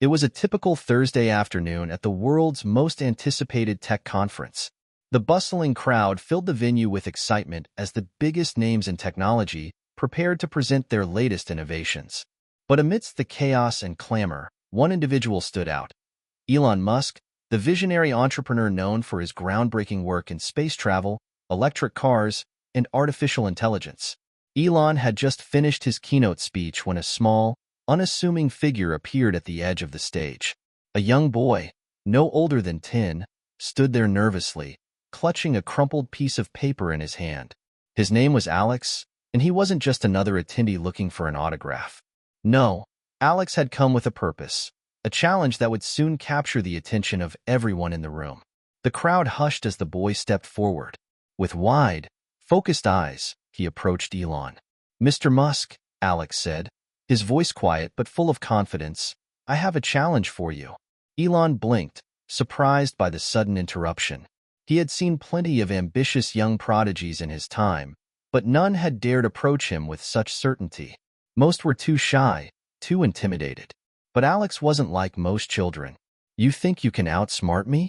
It was a typical Thursday afternoon at the world's most anticipated tech conference. The bustling crowd filled the venue with excitement as the biggest names in technology prepared to present their latest innovations. But amidst the chaos and clamor, one individual stood out. Elon Musk, the visionary entrepreneur known for his groundbreaking work in space travel, electric cars, and artificial intelligence. Elon had just finished his keynote speech when a small, unassuming figure appeared at the edge of the stage. A young boy, no older than 10, stood there nervously, clutching a crumpled piece of paper in his hand. His name was Alex, and he wasn't just another attendee looking for an autograph. No, Alex had come with a purpose, a challenge that would soon capture the attention of everyone in the room. The crowd hushed as the boy stepped forward. With wide, focused eyes, he approached Elon. "Mr. Musk," Alex said, his voice quiet but full of confidence, "I have a challenge for you." Elon blinked, surprised by the sudden interruption. He had seen plenty of ambitious young prodigies in his time, but none had dared approach him with such certainty. Most were too shy, too intimidated. But Alex wasn't like most children. "You think you can outsmart me?"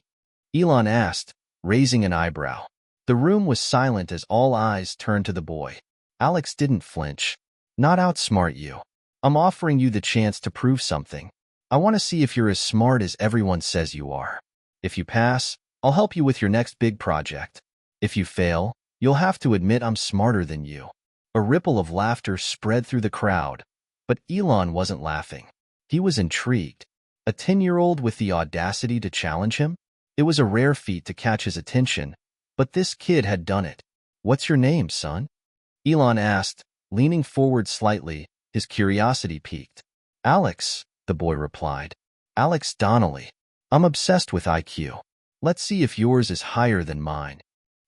Elon asked, raising an eyebrow. The room was silent as all eyes turned to the boy. Alex didn't flinch. "Not outsmart you. I'm offering you the chance to prove something. I want to see if you're as smart as everyone says you are. If you pass, I'll help you with your next big project. If you fail, you'll have to admit I'm smarter than you." A ripple of laughter spread through the crowd, but Elon wasn't laughing. He was intrigued. A 10-year-old with the audacity to challenge him? It was a rare feat to catch his attention, but this kid had done it. "What's your name, son?" Elon asked, leaning forward slightly, his curiosity piqued. "Alex," the boy replied. "Alex Donnelly. I'm obsessed with IQ. Let's see if yours is higher than mine."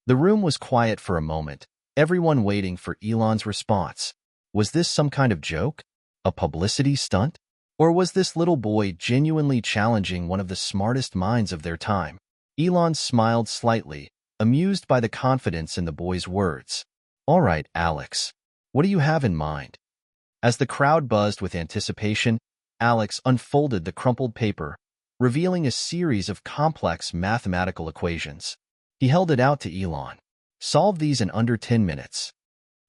The room was quiet for a moment, everyone waiting for Elon's response. Was this some kind of joke? A publicity stunt? Or was this little boy genuinely challenging one of the smartest minds of their time? Elon smiled slightly, amused by the confidence in the boy's words. "All right, Alex. What do you have in mind?" As the crowd buzzed with anticipation, Alex unfolded the crumpled paper, revealing a series of complex mathematical equations. He held it out to Elon. "Solve these in under 10 minutes.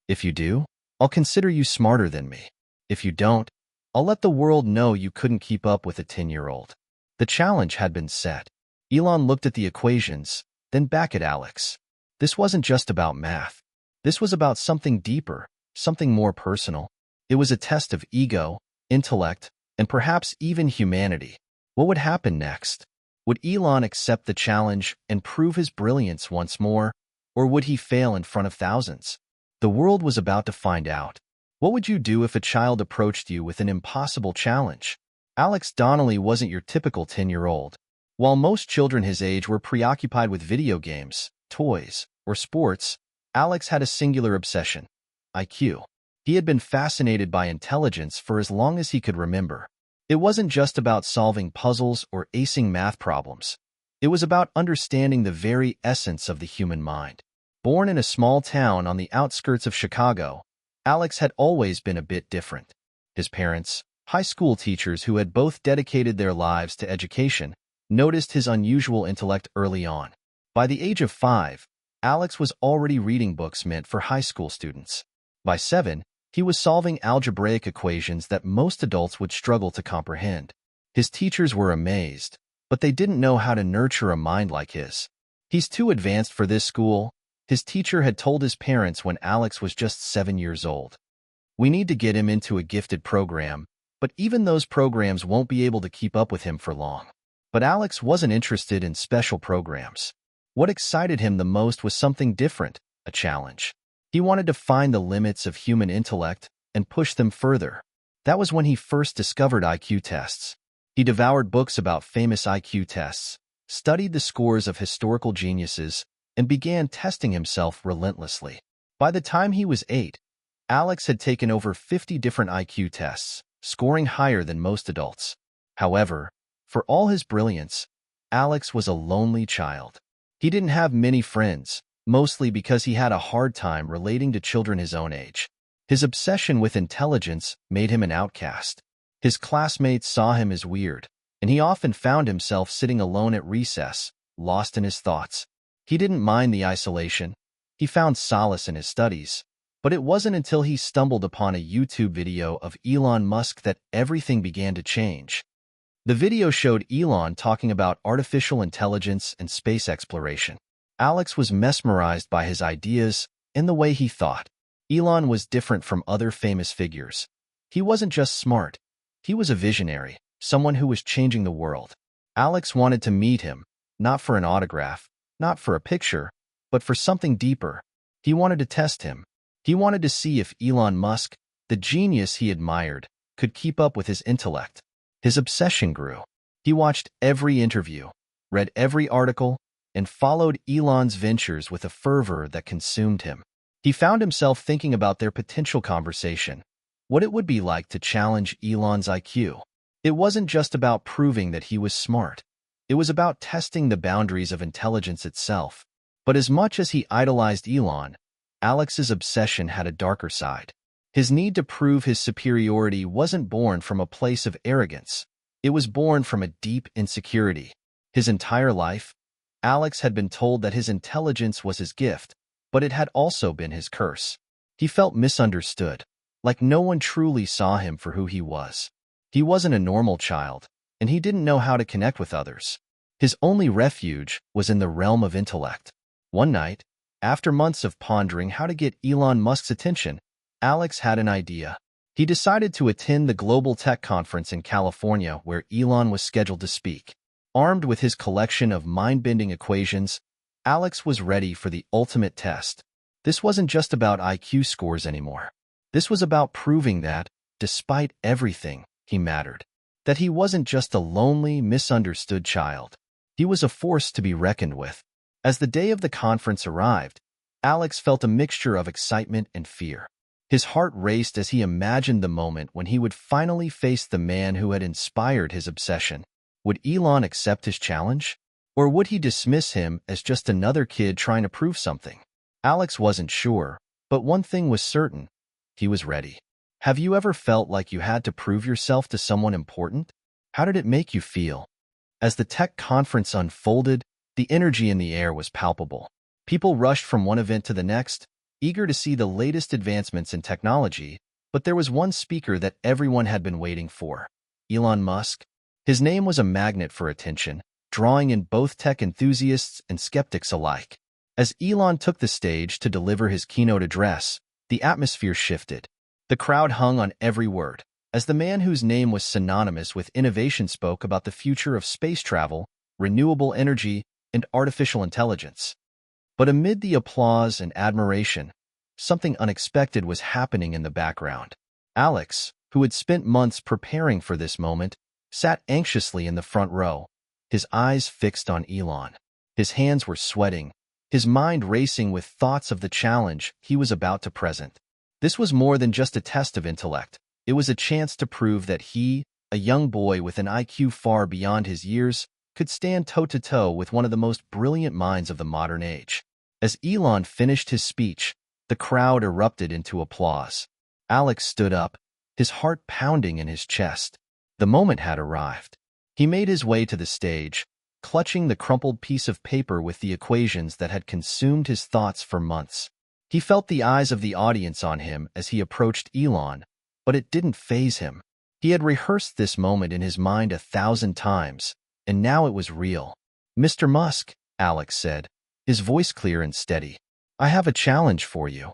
If you do, I'll consider you smarter than me. If you don't, I'll let the world know you couldn't keep up with a 10-year-old. The challenge had been set. Elon looked at the equations, then back at Alex. This wasn't just about math. This was about something deeper, something more personal. It was a test of ego, intellect, and perhaps even humanity. What would happen next? Would Elon accept the challenge and prove his brilliance once more, or would he fail in front of thousands? The world was about to find out. What would you do if a child approached you with an impossible challenge? Alex Donnelly wasn't your typical 10-year-old. While most children his age were preoccupied with video games, toys, or sports, Alex had a singular obsession: IQ. He had been fascinated by intelligence for as long as he could remember. It wasn't just about solving puzzles or acing math problems. It was about understanding the very essence of the human mind. Born in a small town on the outskirts of Chicago, Alex had always been a bit different. His parents, high school teachers who had both dedicated their lives to education, noticed his unusual intellect early on. By the age of 5, Alex was already reading books meant for high school students. By 7, he was solving algebraic equations that most adults would struggle to comprehend. His teachers were amazed, but they didn't know how to nurture a mind like his. "He's too advanced for this school," his teacher had told his parents when Alex was just 7 years old. "We need to get him into a gifted program, but even those programs won't be able to keep up with him for long." But Alex wasn't interested in special programs. What excited him the most was something different, a challenge. He wanted to find the limits of human intellect and push them further. That was when he first discovered IQ tests. He devoured books about famous IQ tests, studied the scores of historical geniuses, and began testing himself relentlessly. By the time he was 8, Alex had taken over 50 different IQ tests, scoring higher than most adults. However, for all his brilliance, Alex was a lonely child. He didn't have many friends, mostly because he had a hard time relating to children his own age. His obsession with intelligence made him an outcast. His classmates saw him as weird, and he often found himself sitting alone at recess, lost in his thoughts. He didn't mind the isolation. He found solace in his studies. But it wasn't until he stumbled upon a YouTube video of Elon Musk that everything began to change. The video showed Elon talking about artificial intelligence and space exploration. Alex was mesmerized by his ideas and the way he thought. Elon was different from other famous figures. He wasn't just smart. He was a visionary, someone who was changing the world. Alex wanted to meet him, not for an autograph, not for a picture, but for something deeper. He wanted to test him. He wanted to see if Elon Musk, the genius he admired, could keep up with his intellect. His obsession grew. He watched every interview, read every article, and followed Elon's ventures with a fervor that consumed him. He found himself thinking about their potential conversation, what it would be like to challenge Elon's IQ. It wasn't just about proving that he was smart. It was about testing the boundaries of intelligence itself. But as much as he idolized Elon, Alex's obsession had a darker side. His need to prove his superiority wasn't born from a place of arrogance. It was born from a deep insecurity. His entire life, Alex had been told that his intelligence was his gift, but it had also been his curse. He felt misunderstood, like no one truly saw him for who he was. He wasn't a normal child, and he didn't know how to connect with others. His only refuge was in the realm of intellect. One night, after months of pondering how to get Elon Musk's attention, Alex had an idea. He decided to attend the Global Tech Conference in California where Elon was scheduled to speak. Armed with his collection of mind-bending equations, Alex was ready for the ultimate test. This wasn't just about IQ scores anymore. This was about proving that, despite everything, he mattered. That he wasn't just a lonely, misunderstood child. He was a force to be reckoned with. As the day of the conference arrived, Alex felt a mixture of excitement and fear. His heart raced as he imagined the moment when he would finally face the man who had inspired his obsession. Would Elon accept his challenge? Or would he dismiss him as just another kid trying to prove something? Alex wasn't sure, but one thing was certain. He was ready. Have you ever felt like you had to prove yourself to someone important? How did it make you feel? As the tech conference unfolded, the energy in the air was palpable. People rushed from one event to the next, eager to see the latest advancements in technology, but there was one speaker that everyone had been waiting for: Elon Musk. His name was a magnet for attention, drawing in both tech enthusiasts and skeptics alike. As Elon took the stage to deliver his keynote address, the atmosphere shifted. The crowd hung on every word, as the man whose name was synonymous with innovation spoke about the future of space travel, renewable energy, and artificial intelligence. But amid the applause and admiration, something unexpected was happening in the background. Alex, who had spent months preparing for this moment, sat anxiously in the front row, his eyes fixed on Elon. His hands were sweating, his mind racing with thoughts of the challenge he was about to present. This was more than just a test of intellect. It was a chance to prove that he, a young boy with an IQ far beyond his years, could stand toe-to-toe with one of the most brilliant minds of the modern age. As Elon finished his speech, the crowd erupted into applause. Alex stood up, his heart pounding in his chest. The moment had arrived. He made his way to the stage, clutching the crumpled piece of paper with the equations that had consumed his thoughts for months. He felt the eyes of the audience on him as he approached Elon, but it didn't faze him. He had rehearsed this moment in his mind 1,000 times, and now it was real. "Mr. Musk," Alex said, his voice clear and steady, "I have a challenge for you."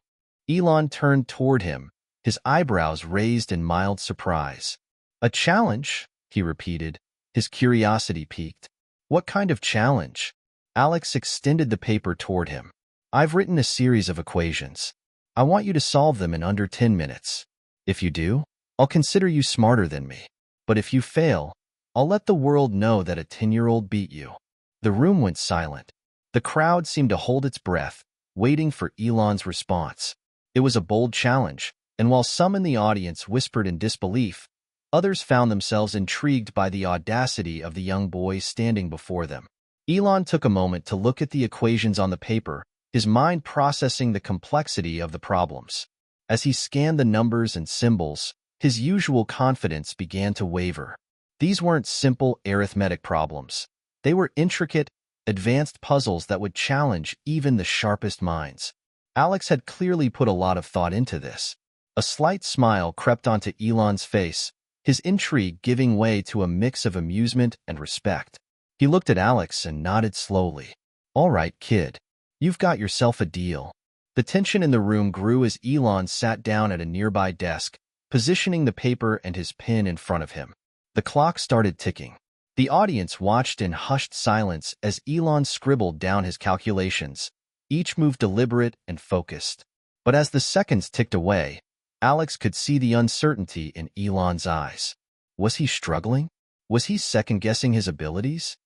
Elon turned toward him, his eyebrows raised in mild surprise. "A challenge?" he repeated, his curiosity piqued. "What kind of challenge?" Alex extended the paper toward him. "I've written a series of equations. I want you to solve them in under 10 minutes. If you do, I'll consider you smarter than me. But if you fail, I'll let the world know that a 10-year-old beat you." The room went silent. The crowd seemed to hold its breath, waiting for Elon's response. It was a bold challenge, and while some in the audience whispered in disbelief, others found themselves intrigued by the audacity of the young boy standing before them. Elon took a moment to look at the equations on the paper, his mind processing the complexity of the problems. As he scanned the numbers and symbols, his usual confidence began to waver. These weren't simple arithmetic problems. They were intricate, advanced puzzles that would challenge even the sharpest minds. Alex had clearly put a lot of thought into this. A slight smile crept onto Elon's face, his intrigue giving way to a mix of amusement and respect. He looked at Alex and nodded slowly. "All right, kid. You've got yourself a deal." The tension in the room grew as Elon sat down at a nearby desk, positioning the paper and his pen in front of him. The clock started ticking. The audience watched in hushed silence as Elon scribbled down his calculations, each move deliberate and focused. But as the seconds ticked away, Alex could see the uncertainty in Elon's eyes. Was he struggling? Was he second-guessing his abilities?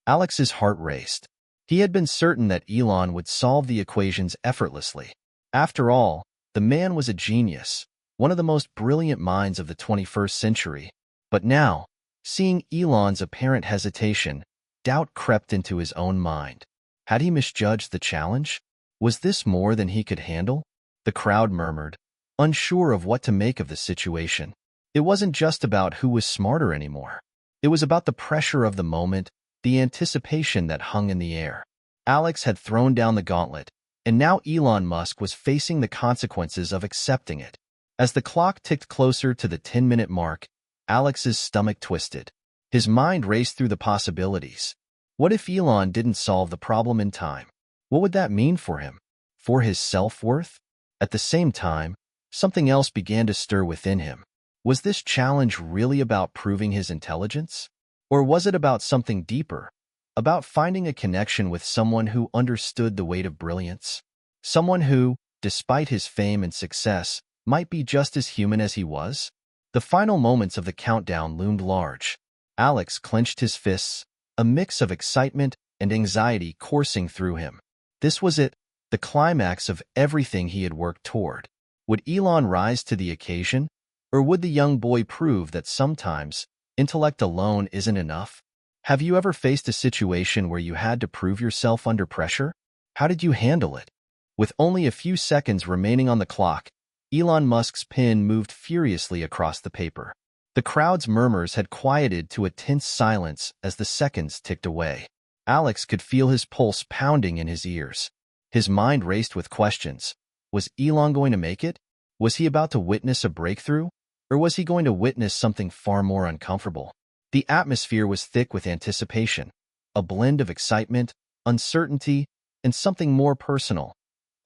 Alex's heart raced. He had been certain that Elon would solve the equations effortlessly. After all, the man was a genius, one of the most brilliant minds of the 21st century. But now, seeing Elon's apparent hesitation, doubt crept into his own mind. Had he misjudged the challenge? Was this more than he could handle? The crowd murmured, unsure of what to make of the situation. It wasn't just about who was smarter anymore. It was about the pressure of the moment, the anticipation that hung in the air. Alex had thrown down the gauntlet, and now Elon Musk was facing the consequences of accepting it. As the clock ticked closer to the 10-minute mark, Alex's stomach twisted. His mind raced through the possibilities. What if Elon didn't solve the problem in time? What would that mean for him? For his self-worth? At the same time, something else began to stir within him. Was this challenge really about proving his intelligence? Or was it about something deeper? About finding a connection with someone who understood the weight of brilliance? Someone who, despite his fame and success, might be just as human as he was? The final moments of the countdown loomed large. Alex clenched his fists, a mix of excitement and anxiety coursing through him. This was it, the climax of everything he had worked toward. Would Elon rise to the occasion? Or would the young boy prove that sometimes intellect alone isn't enough? Have you ever faced a situation where you had to prove yourself under pressure? How did you handle it? With only a few seconds remaining on the clock, Elon Musk's pen moved furiously across the paper. The crowd's murmurs had quieted to a tense silence as the seconds ticked away. Alex could feel his pulse pounding in his ears. His mind raced with questions. Was Elon going to make it? Was he about to witness a breakthrough? Or was he going to witness something far more uncomfortable? The atmosphere was thick with anticipation, a blend of excitement, uncertainty, and something more personal,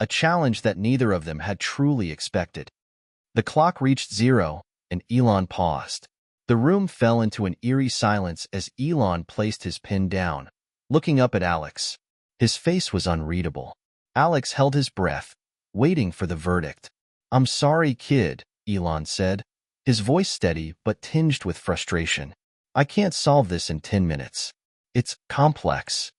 a challenge that neither of them had truly expected. The clock reached 0, and Elon paused. The room fell into an eerie silence as Elon placed his pen down, looking up at Alex. His face was unreadable. Alex held his breath, waiting for the verdict. "I'm sorry, kid," Elon said, his voice steady but tinged with frustration. "I can't solve this in 10 minutes. It's complex."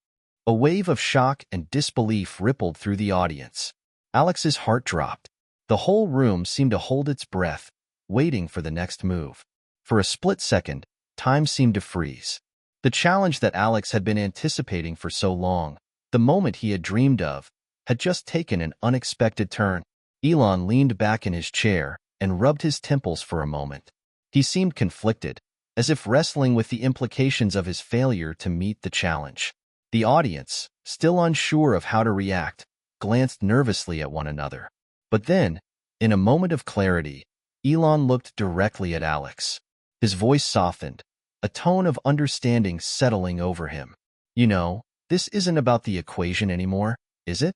A wave of shock and disbelief rippled through the audience. Alex's heart dropped. The whole room seemed to hold its breath, waiting for the next move. For a split second, time seemed to freeze. The challenge that Alex had been anticipating for so long, the moment he had dreamed of, had just taken an unexpected turn. Elon leaned back in his chair and rubbed his temples for a moment. He seemed conflicted, as if wrestling with the implications of his failure to meet the challenge. The audience, still unsure of how to react, glanced nervously at one another. But then, in a moment of clarity, Elon looked directly at Alex. His voice softened, a tone of understanding settling over him. "You know, this isn't about the equation anymore, is it?"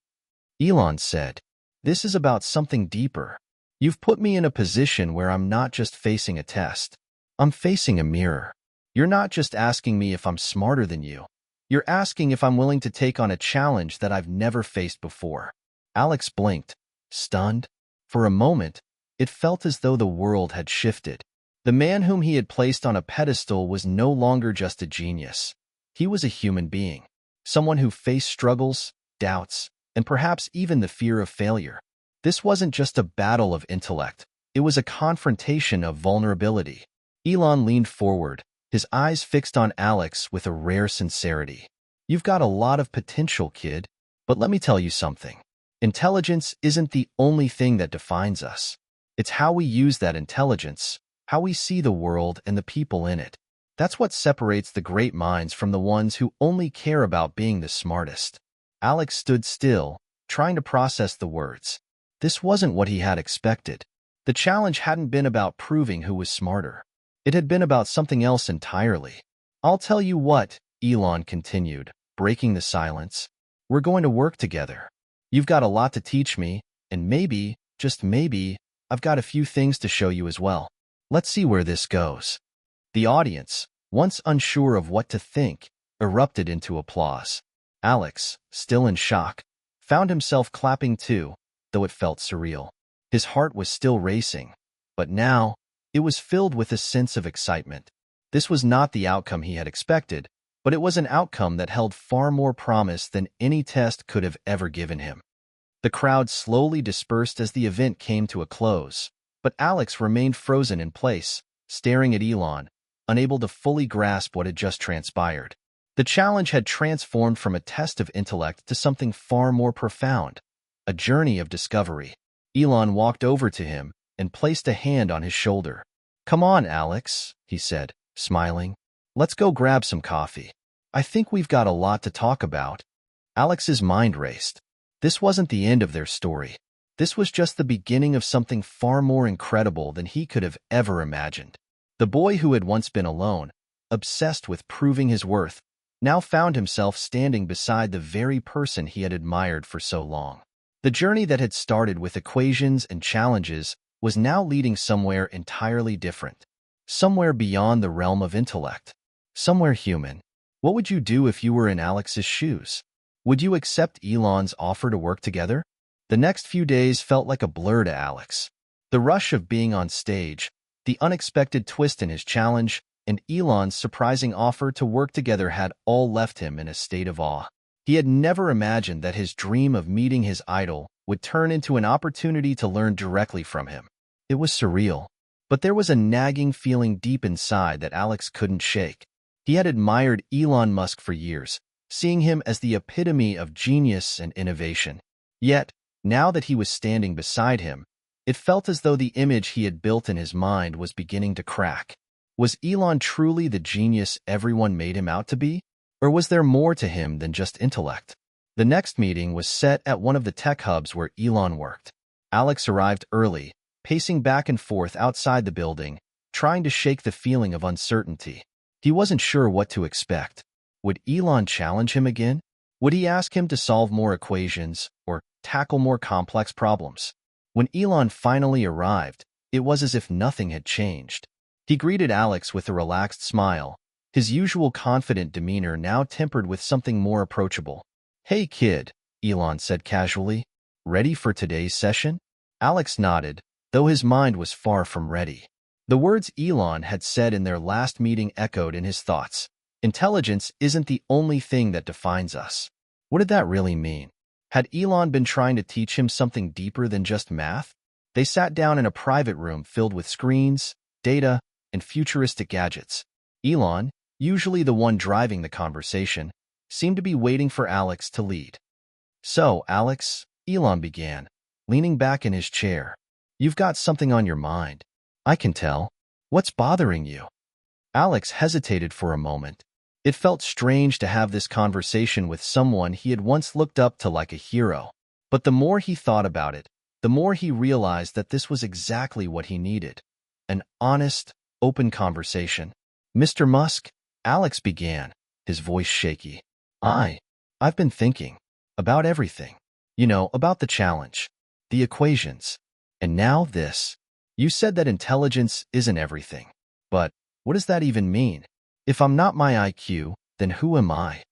Elon said. "This is about something deeper. You've put me in a position where I'm not just facing a test. I'm facing a mirror. You're not just asking me if I'm smarter than you. You're asking if I'm willing to take on a challenge that I've never faced before." Alex blinked, stunned. For a moment, it felt as though the world had shifted. The man whom he had placed on a pedestal was no longer just a genius. He was a human being, someone who faced struggles, doubts, and perhaps even the fear of failure. This wasn't just a battle of intellect. It was a confrontation of vulnerability. Elon leaned forward, his eyes fixed on Alex with a rare sincerity. "You've got a lot of potential, kid, but let me tell you something. Intelligence isn't the only thing that defines us. It's how we use that intelligence, how we see the world and the people in it. That's what separates the great minds from the ones who only care about being the smartest. Alex stood still, trying to process the words. This wasn't what he had expected. The challenge hadn't been about proving who was smarter. It had been about something else entirely. I'll tell you what, Elon continued, breaking the silence. We're going to work together. You've got a lot to teach me, and maybe, just maybe, I've got a few things to show you as well. Let's see where this goes. The audience, once unsure of what to think, erupted into applause. Alex, still in shock, found himself clapping too, though it felt surreal. His heart was still racing, but now, it was filled with a sense of excitement. This was not the outcome he had expected, but it was an outcome that held far more promise than any test could have ever given him. The crowd slowly dispersed as the event came to a close, but Alex remained frozen in place, staring at Elon, unable to fully grasp what had just transpired. The challenge had transformed from a test of intellect to something far more profound, a journey of discovery. Elon walked over to him and placed a hand on his shoulder. "Come on, Alex," he said, smiling. "Let's go grab some coffee. I think we've got a lot to talk about." Alex's mind raced. This wasn't the end of their story. This was just the beginning of something far more incredible than he could have ever imagined. The boy who had once been alone, obsessed with proving his worth, now found himself standing beside the very person he had admired for so long. The journey that had started with equations and challenges was now leading somewhere entirely different. Somewhere beyond the realm of intellect. Somewhere human. What would you do if you were in Alex's shoes? Would you accept Elon's offer to work together? The next few days felt like a blur to Alex. The rush of being on stage, the unexpected twist in his challenge, and Elon's surprising offer to work together had all left him in a state of awe. He had never imagined that his dream of meeting his idol would turn into an opportunity to learn directly from him. It was surreal, but there was a nagging feeling deep inside that Alex couldn't shake. He had admired Elon Musk for years, seeing him as the epitome of genius and innovation. Yet, now that he was standing beside him, it felt as though the image he had built in his mind was beginning to crack. Was Elon truly the genius everyone made him out to be? Or was there more to him than just intellect? The next meeting was set at one of the tech hubs where Elon worked. Alex arrived early, pacing back and forth outside the building, trying to shake the feeling of uncertainty. He wasn't sure what to expect. Would Elon challenge him again? Would he ask him to solve more equations or tackle more complex problems? When Elon finally arrived, it was as if nothing had changed. He greeted Alex with a relaxed smile, his usual confident demeanor now tempered with something more approachable. "Hey kid," Elon said casually, "ready for today's session?" Alex nodded, though his mind was far from ready. The words Elon had said in their last meeting echoed in his thoughts. Intelligence isn't the only thing that defines us. What did that really mean? Had Elon been trying to teach him something deeper than just math? They sat down in a private room filled with screens, data, and futuristic gadgets. Elon, usually the one driving the conversation, seemed to be waiting for Alex to lead. "So, Alex," Elon began, leaning back in his chair, "you've got something on your mind. I can tell. What's bothering you?" Alex hesitated for a moment. It felt strange to have this conversation with someone he had once looked up to like a hero. But the more he thought about it, the more he realized that this was exactly what he needed. An honest, open conversation. "Mr. Musk," Alex began, his voice shaky. I've been thinking about everything. You know, about the challenge, the equations, and now this. You said that intelligence isn't everything. But what does that even mean? If I'm not my IQ, then who am I?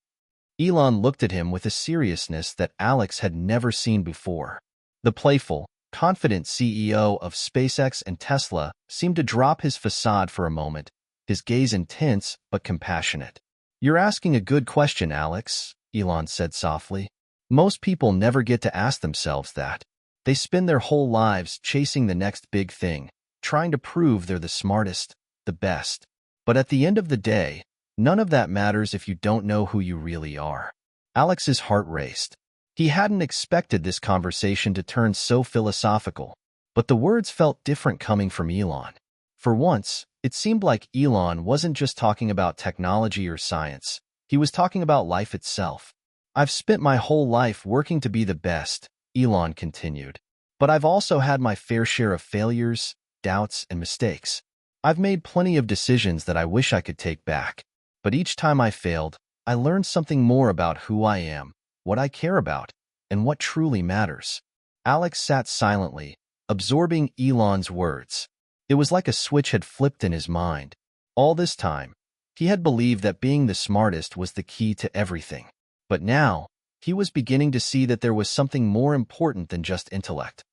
Elon looked at him with a seriousness that Alex had never seen before. The playful, confident CEO of SpaceX and Tesla seemed to drop his facade for a moment, his gaze intense but compassionate. "You're asking a good question, Alex," Elon said softly. "Most people never get to ask themselves that. They spend their whole lives chasing the next big thing, trying to prove they're the smartest, the best. But at the end of the day, none of that matters if you don't know who you really are." Alex's heart raced. He hadn't expected this conversation to turn so philosophical, but the words felt different coming from Elon. For once, It seemed like Elon wasn't just talking about technology or science. He was talking about life itself. I've spent my whole life working to be the best, Elon continued. But I've also had my fair share of failures, doubts, and mistakes. I've made plenty of decisions that I wish I could take back. But each time I failed, I learned something more about who I am, what I care about, and what truly matters. Alex sat silently, absorbing Elon's words. It was like a switch had flipped in his mind. All this time, he had believed that being the smartest was the key to everything. But now, he was beginning to see that there was something more important than just intellect.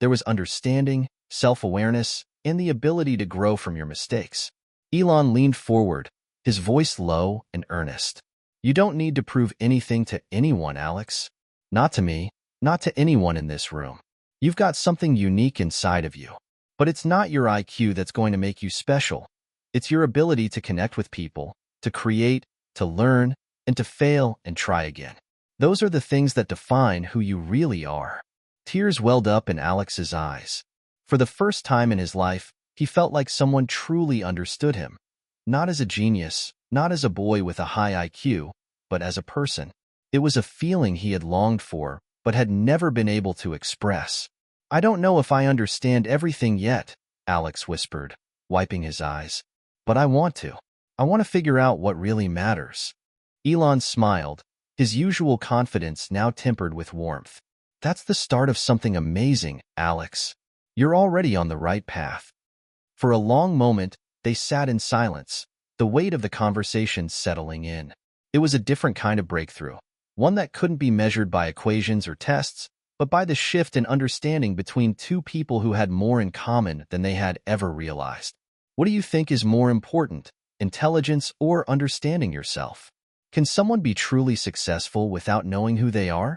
There was understanding, self-awareness, and the ability to grow from your mistakes. Elon leaned forward, his voice low and earnest. You don't need to prove anything to anyone, Alex. Not to me, not to anyone in this room. You've got something unique inside of you. But it's not your IQ that's going to make you special. It's your ability to connect with people, to create, to learn, and to fail and try again. Those are the things that define who you really are. Tears welled up in Alex's eyes. For the first time in his life, he felt like someone truly understood him. Not as a genius, not as a boy with a high IQ, but as a person. It was a feeling he had longed for, but had never been able to express. I don't know if I understand everything yet, Alex whispered, wiping his eyes. But I want to. I want to figure out what really matters. Elon smiled, his usual confidence now tempered with warmth. That's the start of something amazing, Alex. You're already on the right path. For a long moment, they sat in silence, the weight of the conversation settling in. It was a different kind of breakthrough, one that couldn't be measured by equations or tests, but by the shift in understanding between two people who had more in common than they had ever realized. What do you think is more important, intelligence or understanding yourself? Can someone be truly successful without knowing who they are?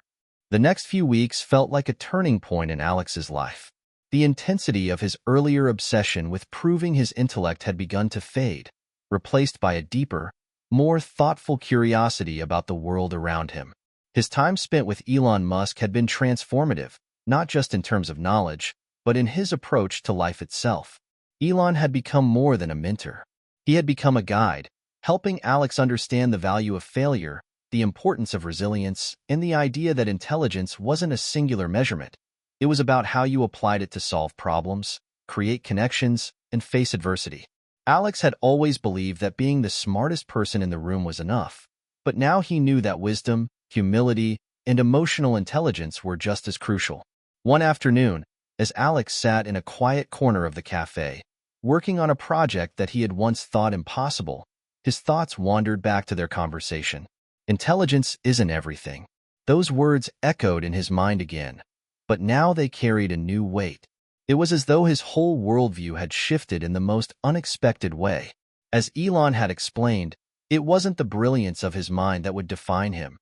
The next few weeks felt like a turning point in Alex's life. The intensity of his earlier obsession with proving his intellect had begun to fade, replaced by a deeper, more thoughtful curiosity about the world around him. His time spent with Elon Musk had been transformative, not just in terms of knowledge, but in his approach to life itself. Elon had become more than a mentor. He had become a guide, helping Alex understand the value of failure, the importance of resilience, and the idea that intelligence wasn't a singular measurement. It was about how you applied it to solve problems, create connections, and face adversity. Alex had always believed that being the smartest person in the room was enough, but now he knew that wisdom, humility, and emotional intelligence were just as crucial. One afternoon, as Alex sat in a quiet corner of the cafe, working on a project that he had once thought impossible, his thoughts wandered back to their conversation. Intelligence isn't everything. Those words echoed in his mind again, but now they carried a new weight. It was as though his whole worldview had shifted in the most unexpected way. As Elon had explained, it wasn't the brilliance of his mind that would define him.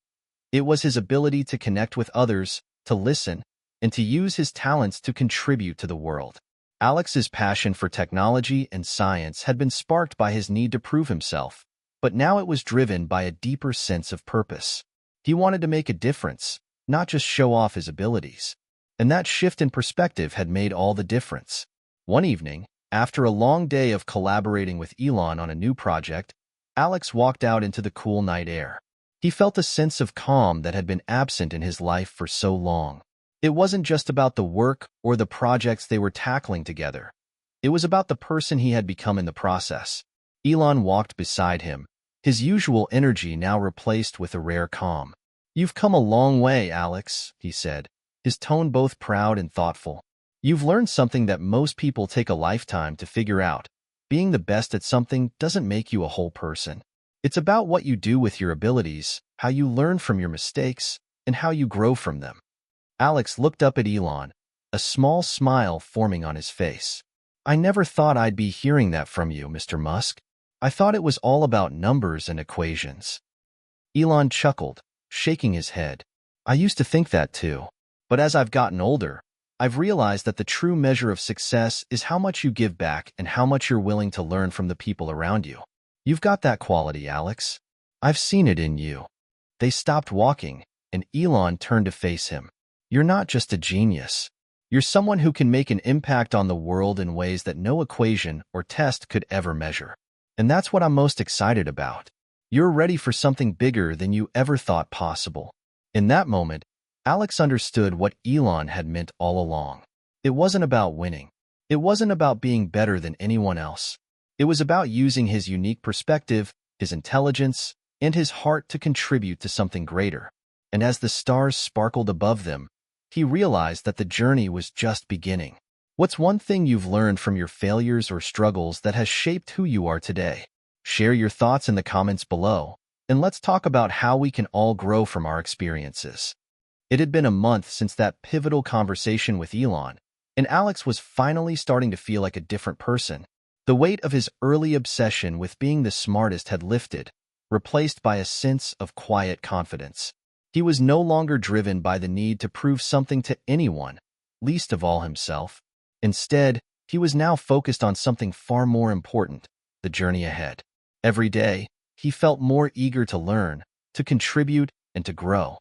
It was his ability to connect with others, to listen, and to use his talents to contribute to the world. Alex's passion for technology and science had been sparked by his need to prove himself, but now it was driven by a deeper sense of purpose. He wanted to make a difference, not just show off his abilities. And that shift in perspective had made all the difference. One evening, after a long day of collaborating with Elon on a new project, Alex walked out into the cool night air. He felt a sense of calm that had been absent in his life for so long. It wasn't just about the work or the projects they were tackling together. It was about the person he had become in the process. Elon walked beside him, his usual energy now replaced with a rare calm. "You've come a long way, Alex," he said, his tone both proud and thoughtful. "You've learned something that most people take a lifetime to figure out. Being the best at something doesn't make you a whole person. It's about what you do with your abilities, how you learn from your mistakes, and how you grow from them." Alex looked up at Elon, a small smile forming on his face. "I never thought I'd be hearing that from you, Mr. Musk. I thought it was all about numbers and equations." Elon chuckled, shaking his head. "I used to think that too. But as I've gotten older, I've realized that the true measure of success is how much you give back and how much you're willing to learn from the people around you. You've got that quality, Alex. I've seen it in you." They stopped walking, and Elon turned to face him. "You're not just a genius. You're someone who can make an impact on the world in ways that no equation or test could ever measure. And that's what I'm most excited about. You're ready for something bigger than you ever thought possible. In that moment, Alex understood what Elon had meant all along. It wasn't about winning. It wasn't about being better than anyone else. It was about using his unique perspective, his intelligence, and his heart to contribute to something greater. And as the stars sparkled above them, he realized that the journey was just beginning. What's one thing you've learned from your failures or struggles that has shaped who you are today? Share your thoughts in the comments below, and let's talk about how we can all grow from our experiences. It had been a month since that pivotal conversation with Elon, and Alex was finally starting to feel like a different person. The weight of his early obsession with being the smartest had lifted, replaced by a sense of quiet confidence. He was no longer driven by the need to prove something to anyone, least of all himself. Instead, he was now focused on something far more important, the journey ahead. Every day, he felt more eager to learn, to contribute, and to grow.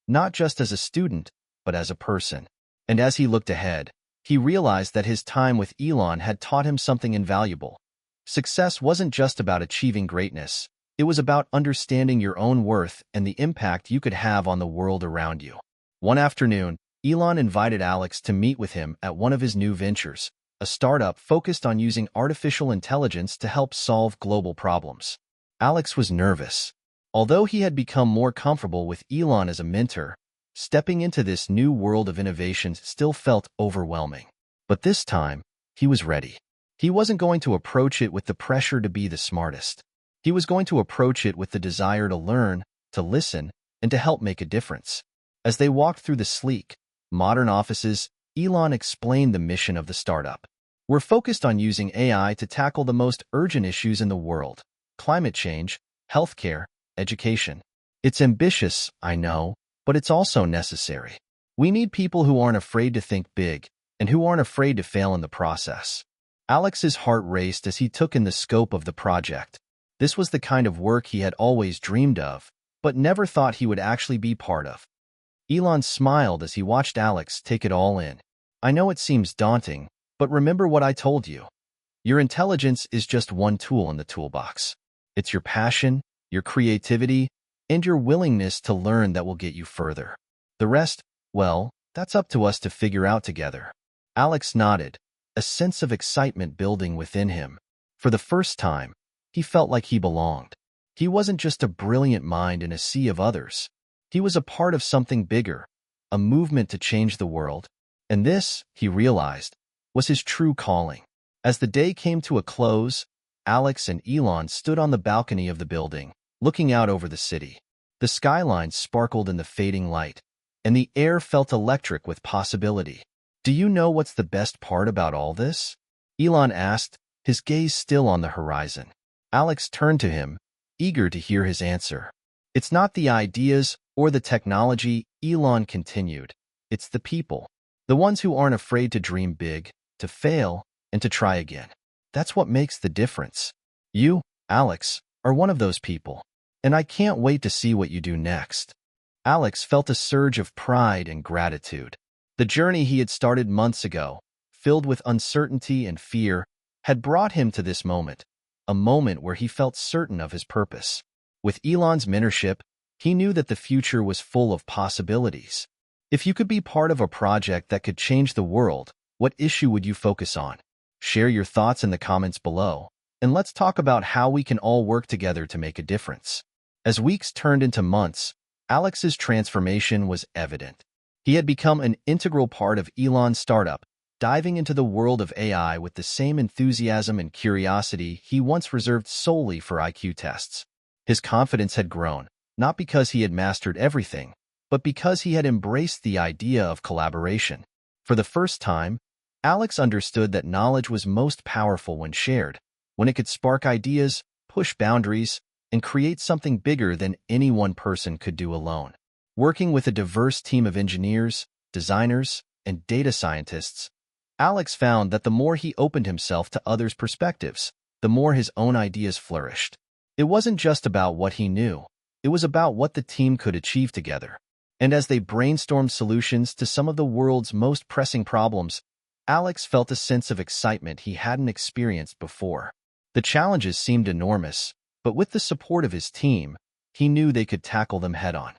Not just as a student, but as a person. And as he looked ahead, he realized that his time with Elon had taught him something invaluable. Success wasn't just about achieving greatness. It was about understanding your own worth and the impact you could have on the world around you. One afternoon, Elon invited Alex to meet with him at one of his new ventures, a startup focused on using artificial intelligence to help solve global problems. Alex was nervous. Although he had become more comfortable with Elon as a mentor, stepping into this new world of innovations still felt overwhelming. But this time, he was ready. He wasn't going to approach it with the pressure to be the smartest. He was going to approach it with the desire to learn, to listen, and to help make a difference. As they walked through the sleek, modern offices, Elon explained the mission of the startup. We're focused on using AI to tackle the most urgent issues in the world: climate change, healthcare, education. It's ambitious, I know, but it's also necessary. We need people who aren't afraid to think big and who aren't afraid to fail in the process. Alex's heart raced as he took in the scope of the project. This was the kind of work he had always dreamed of, but never thought he would actually be part of. Elon smiled as he watched Alex take it all in. I know it seems daunting, but remember what I told you. Your intelligence is just one tool in the toolbox. It's your passion, your creativity, and your willingness to learn that will get you further. The rest, well, that's up to us to figure out together. Alex nodded, a sense of excitement building within him. For the first time, he felt like he belonged. He wasn't just a brilliant mind in a sea of others. He was a part of something bigger, a movement to change the world. And this, he realized, was his true calling. As the day came to a close, Alex and Elon stood on the balcony of the building, looking out over the city. The skyline sparkled in the fading light, and the air felt electric with possibility. Do you know what's the best part about all this? Elon asked, his gaze still on the horizon. Alex turned to him, eager to hear his answer. It's not the ideas or the technology, Elon continued. It's the people. The ones who aren't afraid to dream big, to fail, and to try again. That's what makes the difference. You, Alex, are one of those people. And I can't wait to see what you do next. Alex felt a surge of pride and gratitude. The journey he had started months ago, filled with uncertainty and fear, had brought him to this moment, a moment where he felt certain of his purpose. With Elon's mentorship, he knew that the future was full of possibilities. If you could be part of a project that could change the world, what issue would you focus on? Share your thoughts in the comments below, and let's talk about how we can all work together to make a difference. As weeks turned into months, Alex's transformation was evident. He had become an integral part of Elon's startup, diving into the world of AI with the same enthusiasm and curiosity he once reserved solely for IQ tests. His confidence had grown, not because he had mastered everything, but because he had embraced the idea of collaboration. For the first time, Alex understood that knowledge was most powerful when shared, when it could spark ideas, push boundaries, and create something bigger than any one person could do alone. Working with a diverse team of engineers, designers, and data scientists, Alex found that the more he opened himself to others' perspectives, the more his own ideas flourished. It wasn't just about what he knew. It was about what the team could achieve together. And as they brainstormed solutions to some of the world's most pressing problems, Alex felt a sense of excitement he hadn't experienced before. The challenges seemed enormous, but with the support of his team, he knew they could tackle them head-on.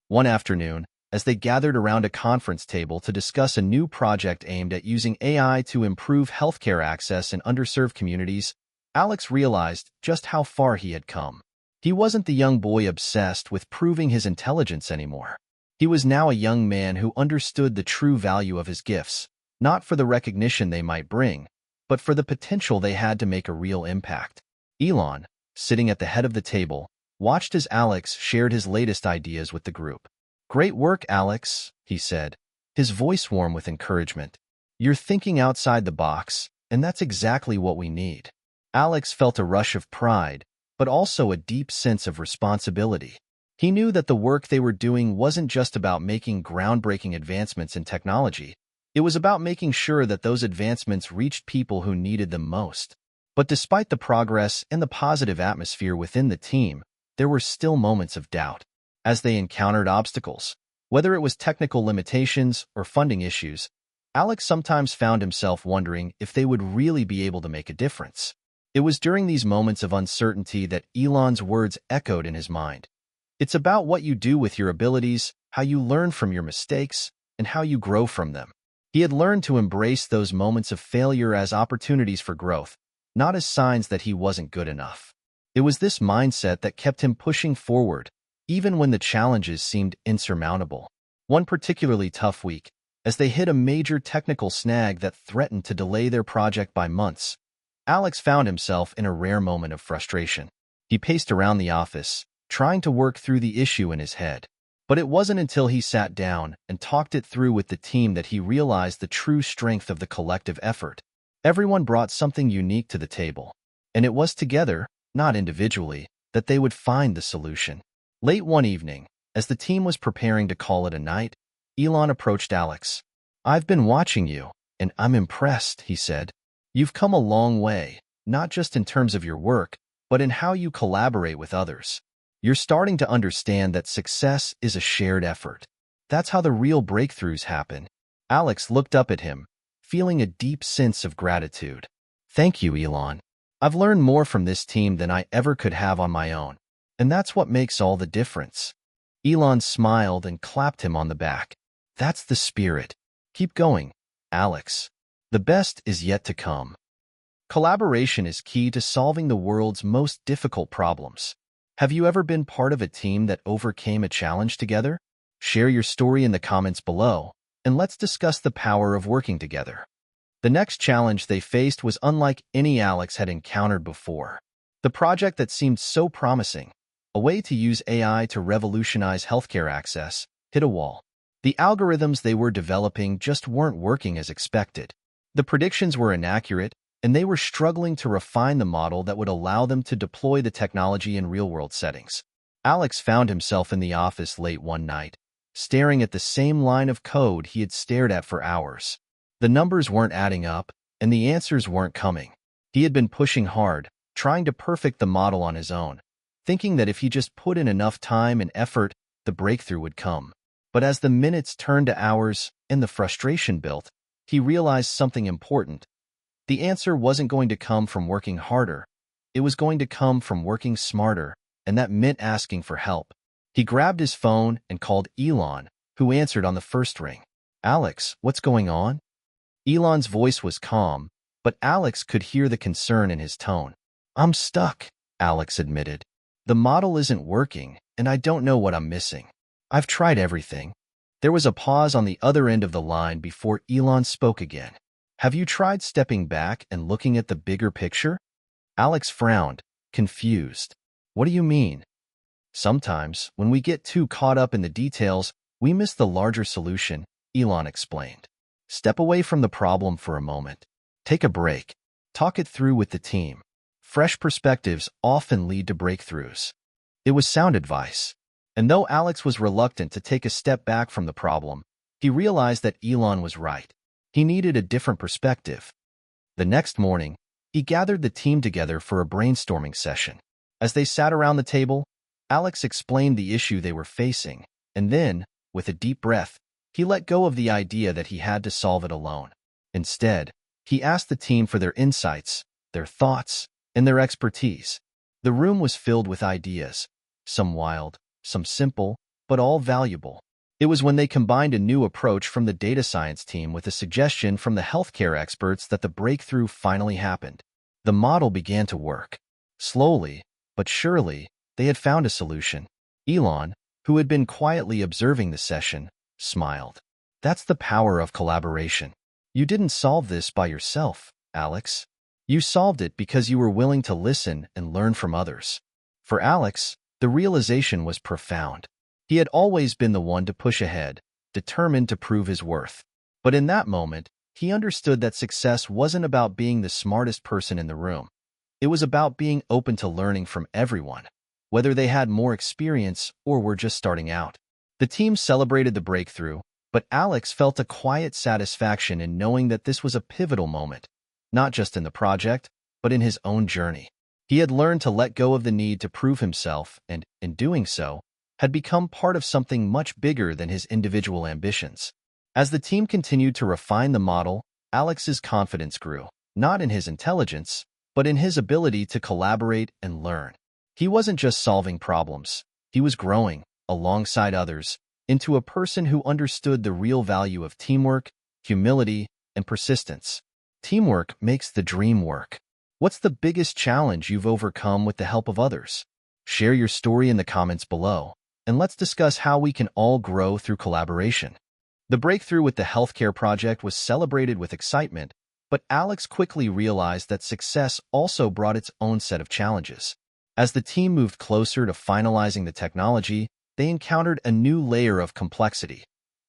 One afternoon, as they gathered around a conference table to discuss a new project aimed at using AI to improve healthcare access in underserved communities, Alex realized just how far he had come. He wasn't the young boy obsessed with proving his intelligence anymore. He was now a young man who understood the true value of his gifts, not for the recognition they might bring, but for the potential they had to make a real impact. Elon, sitting at the head of the table, watched as Alex shared his latest ideas with the group. "Great work, Alex," he said, his voice warm with encouragement. "You're thinking outside the box, and that's exactly what we need." Alex felt a rush of pride, but also a deep sense of responsibility. He knew that the work they were doing wasn't just about making groundbreaking advancements in technology. It was about making sure that those advancements reached people who needed them most. But despite the progress and the positive atmosphere within the team, there were still moments of doubt. As they encountered obstacles, whether it was technical limitations or funding issues, Alex sometimes found himself wondering if they would really be able to make a difference. It was during these moments of uncertainty that Elon's words echoed in his mind. "It's about what you do with your abilities, how you learn from your mistakes, and how you grow from them." He had learned to embrace those moments of failure as opportunities for growth, not as signs that he wasn't good enough. It was this mindset that kept him pushing forward, even when the challenges seemed insurmountable. One particularly tough week, as they hit a major technical snag that threatened to delay their project by months, Alex found himself in a rare moment of frustration. He paced around the office, trying to work through the issue in his head. But it wasn't until he sat down and talked it through with the team that he realized the true strength of the collective effort. Everyone brought something unique to the table, and it was together, not individually, that they would find the solution. Late one evening, as the team was preparing to call it a night, Elon approached Alex. "I've been watching you, and I'm impressed," he said. "You've come a long way, not just in terms of your work, but in how you collaborate with others. You're starting to understand that success is a shared effort. That's how the real breakthroughs happen." Alex looked up at him, feeling a deep sense of gratitude. "Thank you, Elon. I've learned more from this team than I ever could have on my own, and that's what makes all the difference." Elon smiled and clapped him on the back. "That's the spirit. Keep going, Alex. The best is yet to come." Collaboration is key to solving the world's most difficult problems. Have you ever been part of a team that overcame a challenge together? Share your story in the comments below, and let's discuss the power of working together. The next challenge they faced was unlike any Alex had encountered before. The project that seemed so promising, a way to use AI to revolutionize healthcare access, hit a wall. The algorithms they were developing just weren't working as expected. The predictions were inaccurate, and they were struggling to refine the model that would allow them to deploy the technology in real-world settings. Alex found himself in the office late one night, staring at the same line of code he had stared at for hours. The numbers weren't adding up, and the answers weren't coming. He had been pushing hard, trying to perfect the model on his own, thinking that if he just put in enough time and effort, the breakthrough would come. But as the minutes turned to hours and the frustration built, he realized something important. The answer wasn't going to come from working harder. It was going to come from working smarter, and that meant asking for help. He grabbed his phone and called Elon, who answered on the first ring. "Alex, what's going on?" Elon's voice was calm, but Alex could hear the concern in his tone. "I'm stuck," Alex admitted. "The model isn't working, and I don't know what I'm missing. I've tried everything." There was a pause on the other end of the line before Elon spoke again. "Have you tried stepping back and looking at the bigger picture?" Alex frowned, confused. "What do you mean?" "Sometimes, when we get too caught up in the details, we miss the larger solution," Elon explained. "Step away from the problem for a moment. Take a break. Talk it through with the team. Fresh perspectives often lead to breakthroughs." It was sound advice. And though Alex was reluctant to take a step back from the problem, he realized that Elon was right. He needed a different perspective. The next morning, he gathered the team together for a brainstorming session. As they sat around the table, Alex explained the issue they were facing, and then, With a deep breath, he let go of the idea that he had to solve it alone. Instead, he asked the team for their insights, their thoughts, and their expertise. The room was filled with ideas, some wild, some simple, but all valuable. It was when they combined a new approach from the data science team with a suggestion from the healthcare experts that the breakthrough finally happened. The model began to work. Slowly, but surely, they had found a solution. Elon, who had been quietly observing the session, smiled. That's the power of collaboration. You didn't solve this by yourself, Alex. You solved it because you were willing to listen and learn from others. For Alex, the realization was profound. He had always been the one to push ahead, determined to prove his worth. But in that moment, he understood that success wasn't about being the smartest person in the room. It was about being open to learning from everyone, whether they had more experience or were just starting out. The team celebrated the breakthrough, but Alex felt a quiet satisfaction in knowing that this was a pivotal moment, not just in the project, but in his own journey. He had learned to let go of the need to prove himself and, in doing so, had become part of something much bigger than his individual ambitions. As the team continued to refine the model, Alex's confidence grew, not in his intelligence, but in his ability to collaborate and learn. He wasn't just solving problems. He was growing, alongside others, into a person who understood the real value of teamwork, humility, and persistence. Teamwork makes the dream work. What's the biggest challenge you've overcome with the help of others? Share your story in the comments below, and let's discuss how we can all grow through collaboration. The breakthrough with the healthcare project was celebrated with excitement, but Alex quickly realized that success also brought its own set of challenges. As the team moved closer to finalizing the technology, they encountered a new layer of complexity: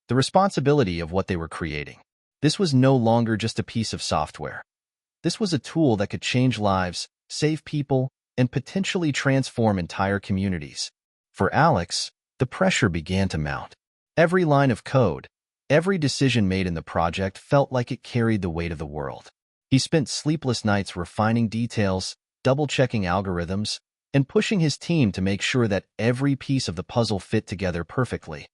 the responsibility of what they were creating. This was no longer just a piece of software. This was a tool that could change lives, save people, and potentially transform entire communities. For Alex, the pressure began to mount. Every line of code, every decision made in the project felt like it carried the weight of the world. He spent sleepless nights refining details, double-checking algorithms, and pushing his team to make sure that every piece of the puzzle fit together perfectly.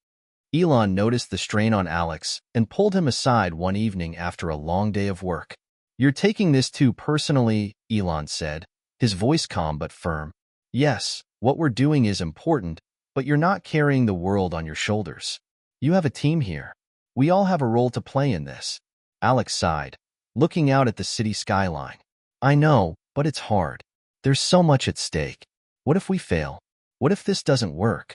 Elon noticed the strain on Alex and pulled him aside one evening after a long day of work. "You're taking this too personally," Elon said, his voice calm but firm. "Yes, what we're doing is important, but you're not carrying the world on your shoulders. You have a team here. We all have a role to play in this." Alex sighed, looking out at the city skyline. "I know, but it's hard. There's so much at stake. What if we fail? What if this doesn't work?"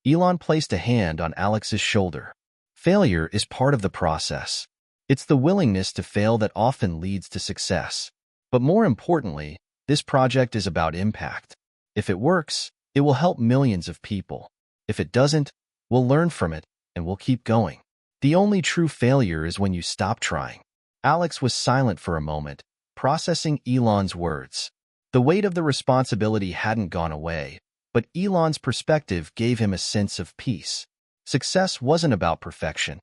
Elon placed a hand on Alex's shoulder. "Failure is part of the process. It's the willingness to fail that often leads to success. But more importantly, this project is about impact. If it works, it will help millions of people. If it doesn't, we'll learn from it and we'll keep going. The only true failure is when you stop trying." Alex was silent for a moment, processing Elon's words. The weight of the responsibility hadn't gone away, but Elon's perspective gave him a sense of peace. Success wasn't about perfection.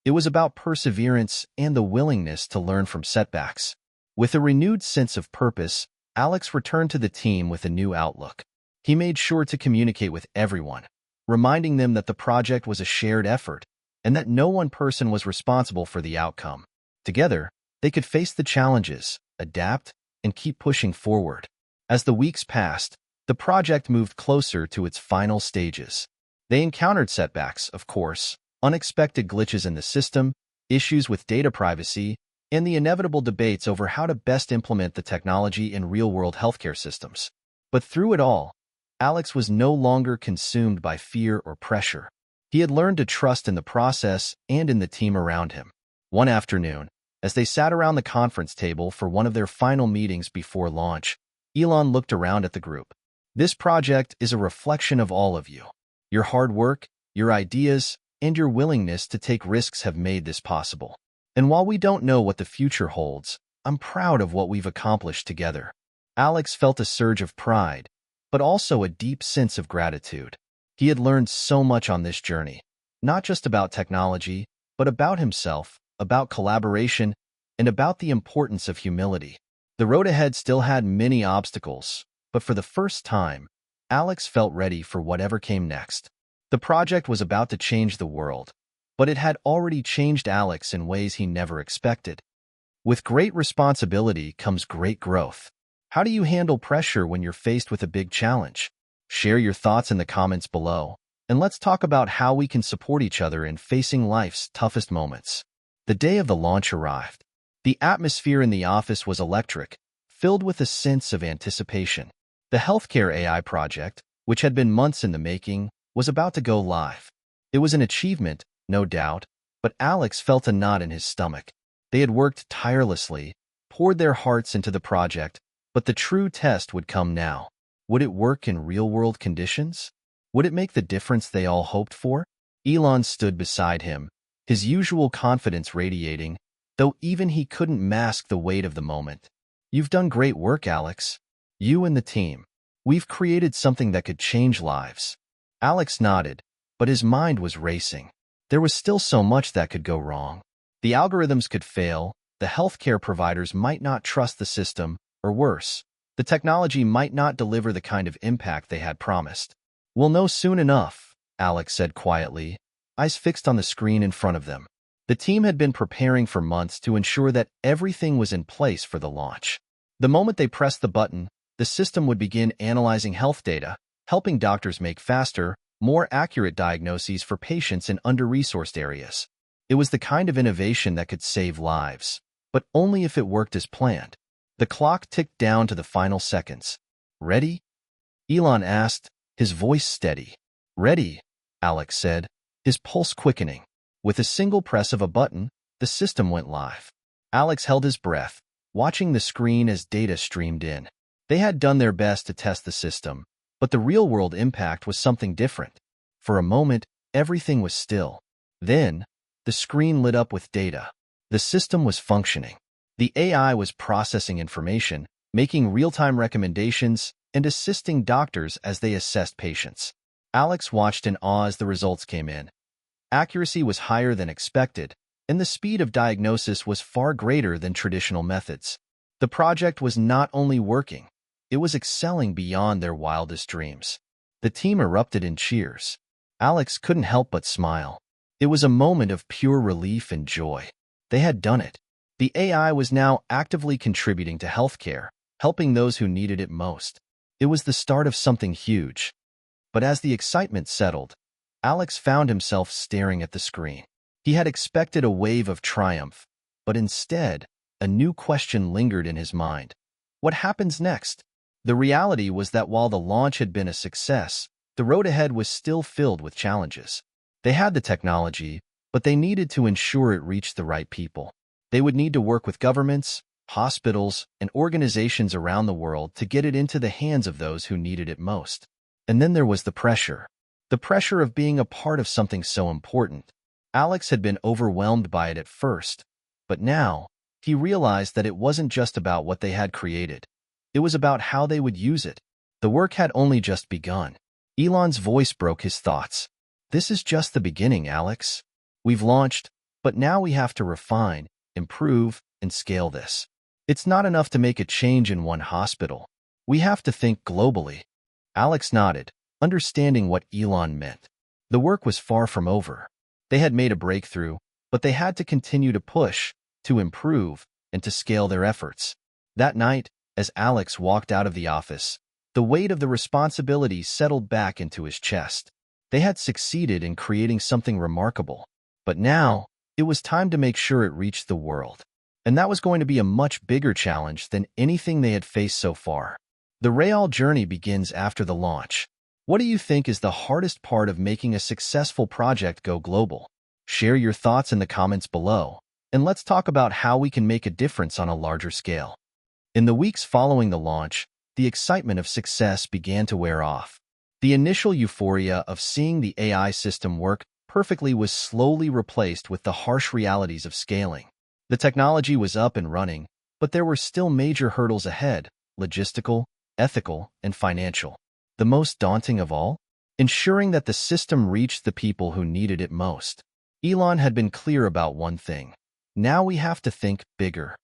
It was about perseverance and the willingness to learn from setbacks. With a renewed sense of purpose, Alex returned to the team with a new outlook. He made sure to communicate with everyone, reminding them that the project was a shared effort and that no one person was responsible for the outcome. Together, they could face the challenges, adapt, and keep pushing forward. As the weeks passed, the project moved closer to its final stages. They encountered setbacks, of course, unexpected glitches in the system, issues with data privacy, and the inevitable debates over how to best implement the technology in real-world healthcare systems. But through it all, Alex was no longer consumed by fear or pressure. He had learned to trust in the process and in the team around him. One afternoon, as they sat around the conference table for one of their final meetings before launch, Elon looked around at the group. "This project is a reflection of all of you. Your hard work, your ideas, and your willingness to take risks have made this possible. And while we don't know what the future holds, I'm proud of what we've accomplished together." Alex felt a surge of pride, but also a deep sense of gratitude. He had learned so much on this journey, not just about technology, but about himself, about collaboration, and about the importance of humility. The road ahead still had many obstacles, but for the first time, Alex felt ready for whatever came next. The project was about to change the world, but it had already changed Alex in ways he never expected. With great responsibility comes great growth. How do you handle pressure when you're faced with a big challenge? Share your thoughts in the comments below, and let's talk about how we can support each other in facing life's toughest moments. The day of the launch arrived. The atmosphere in the office was electric, filled with a sense of anticipation. The healthcare AI project, which had been months in the making, was about to go live. It was an achievement, no doubt, but Alex felt a knot in his stomach. They had worked tirelessly, poured their hearts into the project, but the true test would come now. Would it work in real-world conditions? Would it make the difference they all hoped for? Elon stood beside him, his usual confidence radiating, though even he couldn't mask the weight of the moment. You've done great work, Alex. You and the team. We've created something that could change lives. Alex nodded, but his mind was racing. There was still so much that could go wrong. The algorithms could fail, the healthcare providers might not trust the system, or worse, the technology might not deliver the kind of impact they had promised. We'll know soon enough, Alex said quietly, eyes fixed on the screen in front of them. The team had been preparing for months to ensure that everything was in place for the launch. The moment they pressed the button, the system would begin analyzing health data, helping doctors make faster, more accurate diagnoses for patients in under-resourced areas. It was the kind of innovation that could save lives, but only if it worked as planned. The clock ticked down to the final seconds. Ready? Elon asked, his voice steady. Ready, Alex said, his pulse quickening. With a single press of a button, the system went live. Alex held his breath, watching the screen as data streamed in. They had done their best to test the system, but the real-world impact was something different. For a moment, everything was still. Then, the screen lit up with data. The system was functioning. The AI was processing information, making real-time recommendations, and assisting doctors as they assessed patients. Alex watched in awe as the results came in. Accuracy was higher than expected, and the speed of diagnosis was far greater than traditional methods. The project was not only working, it was excelling beyond their wildest dreams. The team erupted in cheers. Alex couldn't help but smile. It was a moment of pure relief and joy. They had done it. The AI was now actively contributing to healthcare, helping those who needed it most. It was the start of something huge. But as the excitement settled, Alex found himself staring at the screen. He had expected a wave of triumph, but instead, a new question lingered in his mind. What happens next? The reality was that while the launch had been a success, the road ahead was still filled with challenges. They had the technology, but they needed to ensure it reached the right people. They would need to work with governments, hospitals, and organizations around the world to get it into the hands of those who needed it most. And then there was the pressure. The pressure of being a part of something so important. Alex had been overwhelmed by it at first, but now, he realized that it wasn't just about what they had created. It was about how they would use it. The work had only just begun. Elon's voice broke his thoughts. This is just the beginning, Alex. We've launched, but now we have to refine, improve, and scale this. It's not enough to make a change in one hospital. We have to think globally. Alex nodded, understanding what Elon meant. The work was far from over. They had made a breakthrough, but they had to continue to push, to improve, and to scale their efforts. That night, as Alex walked out of the office, the weight of the responsibility settled back into his chest. They had succeeded in creating something remarkable, but now, it was time to make sure it reached the world. And that was going to be a much bigger challenge than anything they had faced so far. The real journey begins after the launch. What do you think is the hardest part of making a successful project go global? Share your thoughts in the comments below, and let's talk about how we can make a difference on a larger scale. In the weeks following the launch, the excitement of success began to wear off. The initial euphoria of seeing the AI system work perfectly was slowly replaced with the harsh realities of scaling. The technology was up and running, but there were still major hurdles ahead: logistical, ethical, and financial. The most daunting of all? Ensuring that the system reached the people who needed it most. Elon had been clear about one thing. Now we have to think bigger.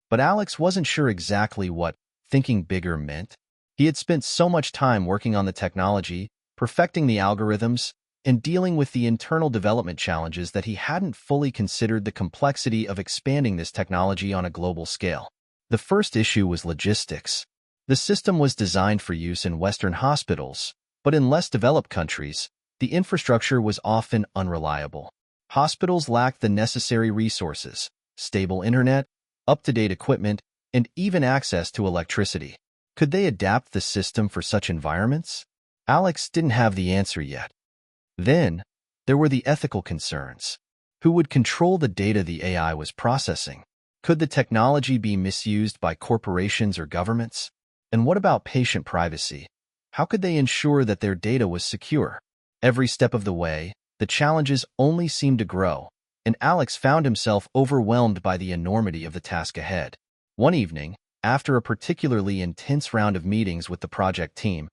But Alex wasn't sure exactly what thinking bigger meant. He had spent so much time working on the technology, perfecting the algorithms, and dealing with the internal development challenges that he hadn't fully considered the complexity of expanding this technology on a global scale. The first issue was logistics. The system was designed for use in Western hospitals, but in less developed countries, the infrastructure was often unreliable. Hospitals lacked the necessary resources, stable internet, up-to-date equipment, and even access to electricity. Could they adapt the system for such environments? Alex didn't have the answer yet. Then, there were the ethical concerns. Who would control the data the AI was processing? Could the technology be misused by corporations or governments? And what about patient privacy? How could they ensure that their data was secure? Every step of the way, the challenges only seemed to grow, and Alex found himself overwhelmed by the enormity of the task ahead. One evening, after a particularly intense round of meetings with the project team,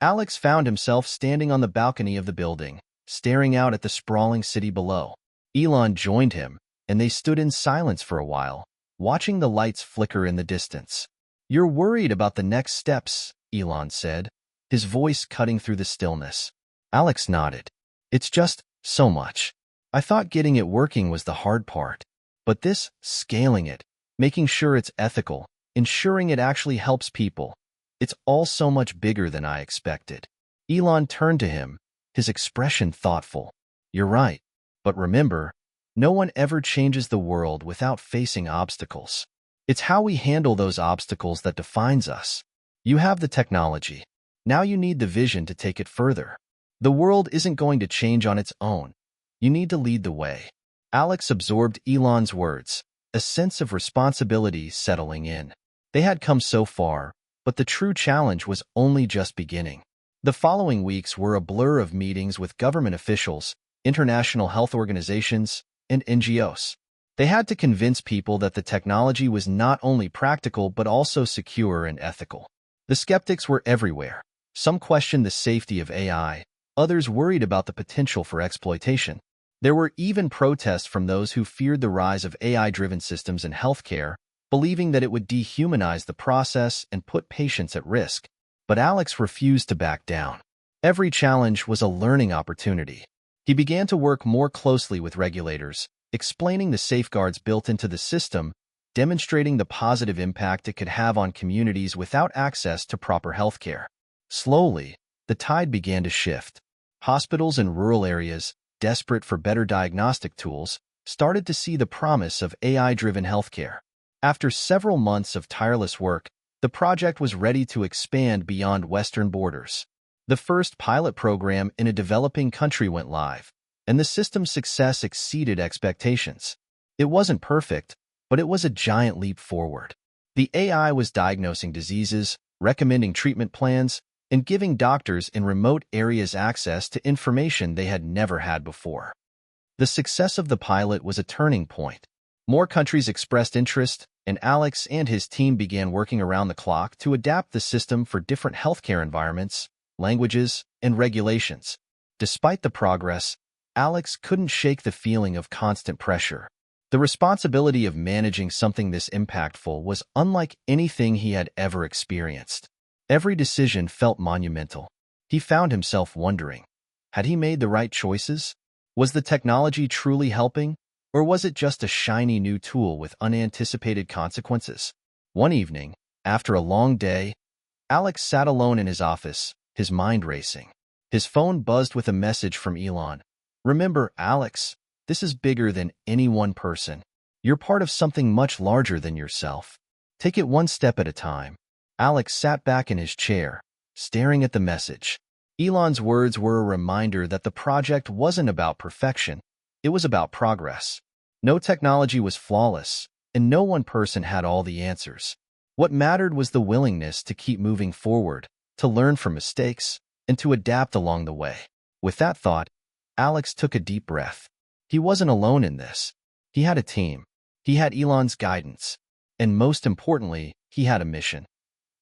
Alex found himself standing on the balcony of the building, staring out at the sprawling city below. Elon joined him, and they stood in silence for a while, watching the lights flicker in the distance. "You're worried about the next steps," Elon said, his voice cutting through the stillness. Alex nodded. "It's just so much. I thought getting it working was the hard part. But this, scaling it, making sure it's ethical, ensuring it actually helps people, it's all so much bigger than I expected." Elon turned to him, his expression thoughtful. "You're right. But remember, no one ever changes the world without facing obstacles. It's how we handle those obstacles that defines us. You have the technology. Now you need the vision to take it further. The world isn't going to change on its own. You need to lead the way." Alex absorbed Elon's words, a sense of responsibility settling in. They had come so far, but the true challenge was only just beginning. The following weeks were a blur of meetings with government officials, international health organizations, and NGOs. They had to convince people that the technology was not only practical but also secure and ethical. The skeptics were everywhere. Some questioned the safety of AI, others worried about the potential for exploitation. There were even protests from those who feared the rise of AI-driven systems in healthcare, believing that it would dehumanize the process and put patients at risk. But Alex refused to back down. Every challenge was a learning opportunity. He began to work more closely with regulators, explaining the safeguards built into the system, demonstrating the positive impact it could have on communities without access to proper healthcare. Slowly, the tide began to shift. Hospitals in rural areas, desperate for better diagnostic tools, started to see the promise of AI-driven healthcare. After several months of tireless work, the project was ready to expand beyond Western borders. The first pilot program in a developing country went live, and the system's success exceeded expectations. It wasn't perfect, but it was a giant leap forward. The AI was diagnosing diseases, recommending treatment plans, and giving doctors in remote areas access to information they had never had before. The success of the pilot was a turning point. More countries expressed interest, and Alex and his team began working around the clock to adapt the system for different healthcare environments, languages, and regulations. Despite the progress, Alex couldn't shake the feeling of constant pressure. The responsibility of managing something this impactful was unlike anything he had ever experienced. Every decision felt monumental. He found himself wondering, had he made the right choices? Was the technology truly helping, or was it just a shiny new tool with unanticipated consequences? One evening, after a long day, Alex sat alone in his office, his mind racing. His phone buzzed with a message from Elon. "Remember, Alex, this is bigger than any one person. You're part of something much larger than yourself. Take it one step at a time." Alex sat back in his chair, staring at the message. Elon's words were a reminder that the project wasn't about perfection, it was about progress. No technology was flawless, and no one person had all the answers. What mattered was the willingness to keep moving forward, to learn from mistakes, and to adapt along the way. With that thought, Alex took a deep breath. He wasn't alone in this. He had a team. He had Elon's guidance. And most importantly, he had a mission.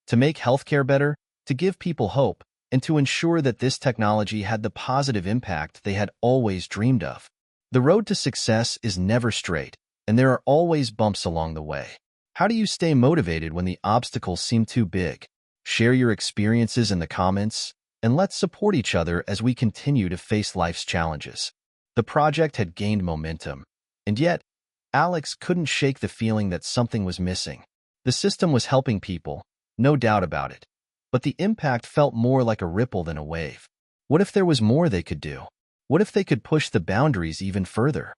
To make healthcare better, to give people hope, and to ensure that this technology had the positive impact they had always dreamed of. The road to success is never straight, and there are always bumps along the way. How do you stay motivated when the obstacles seem too big? Share your experiences in the comments, and let's support each other as we continue to face life's challenges. The project had gained momentum, and yet, Alex couldn't shake the feeling that something was missing. The system was helping people, no doubt about it, but the impact felt more like a ripple than a wave. What if there was more they could do? What if they could push the boundaries even further?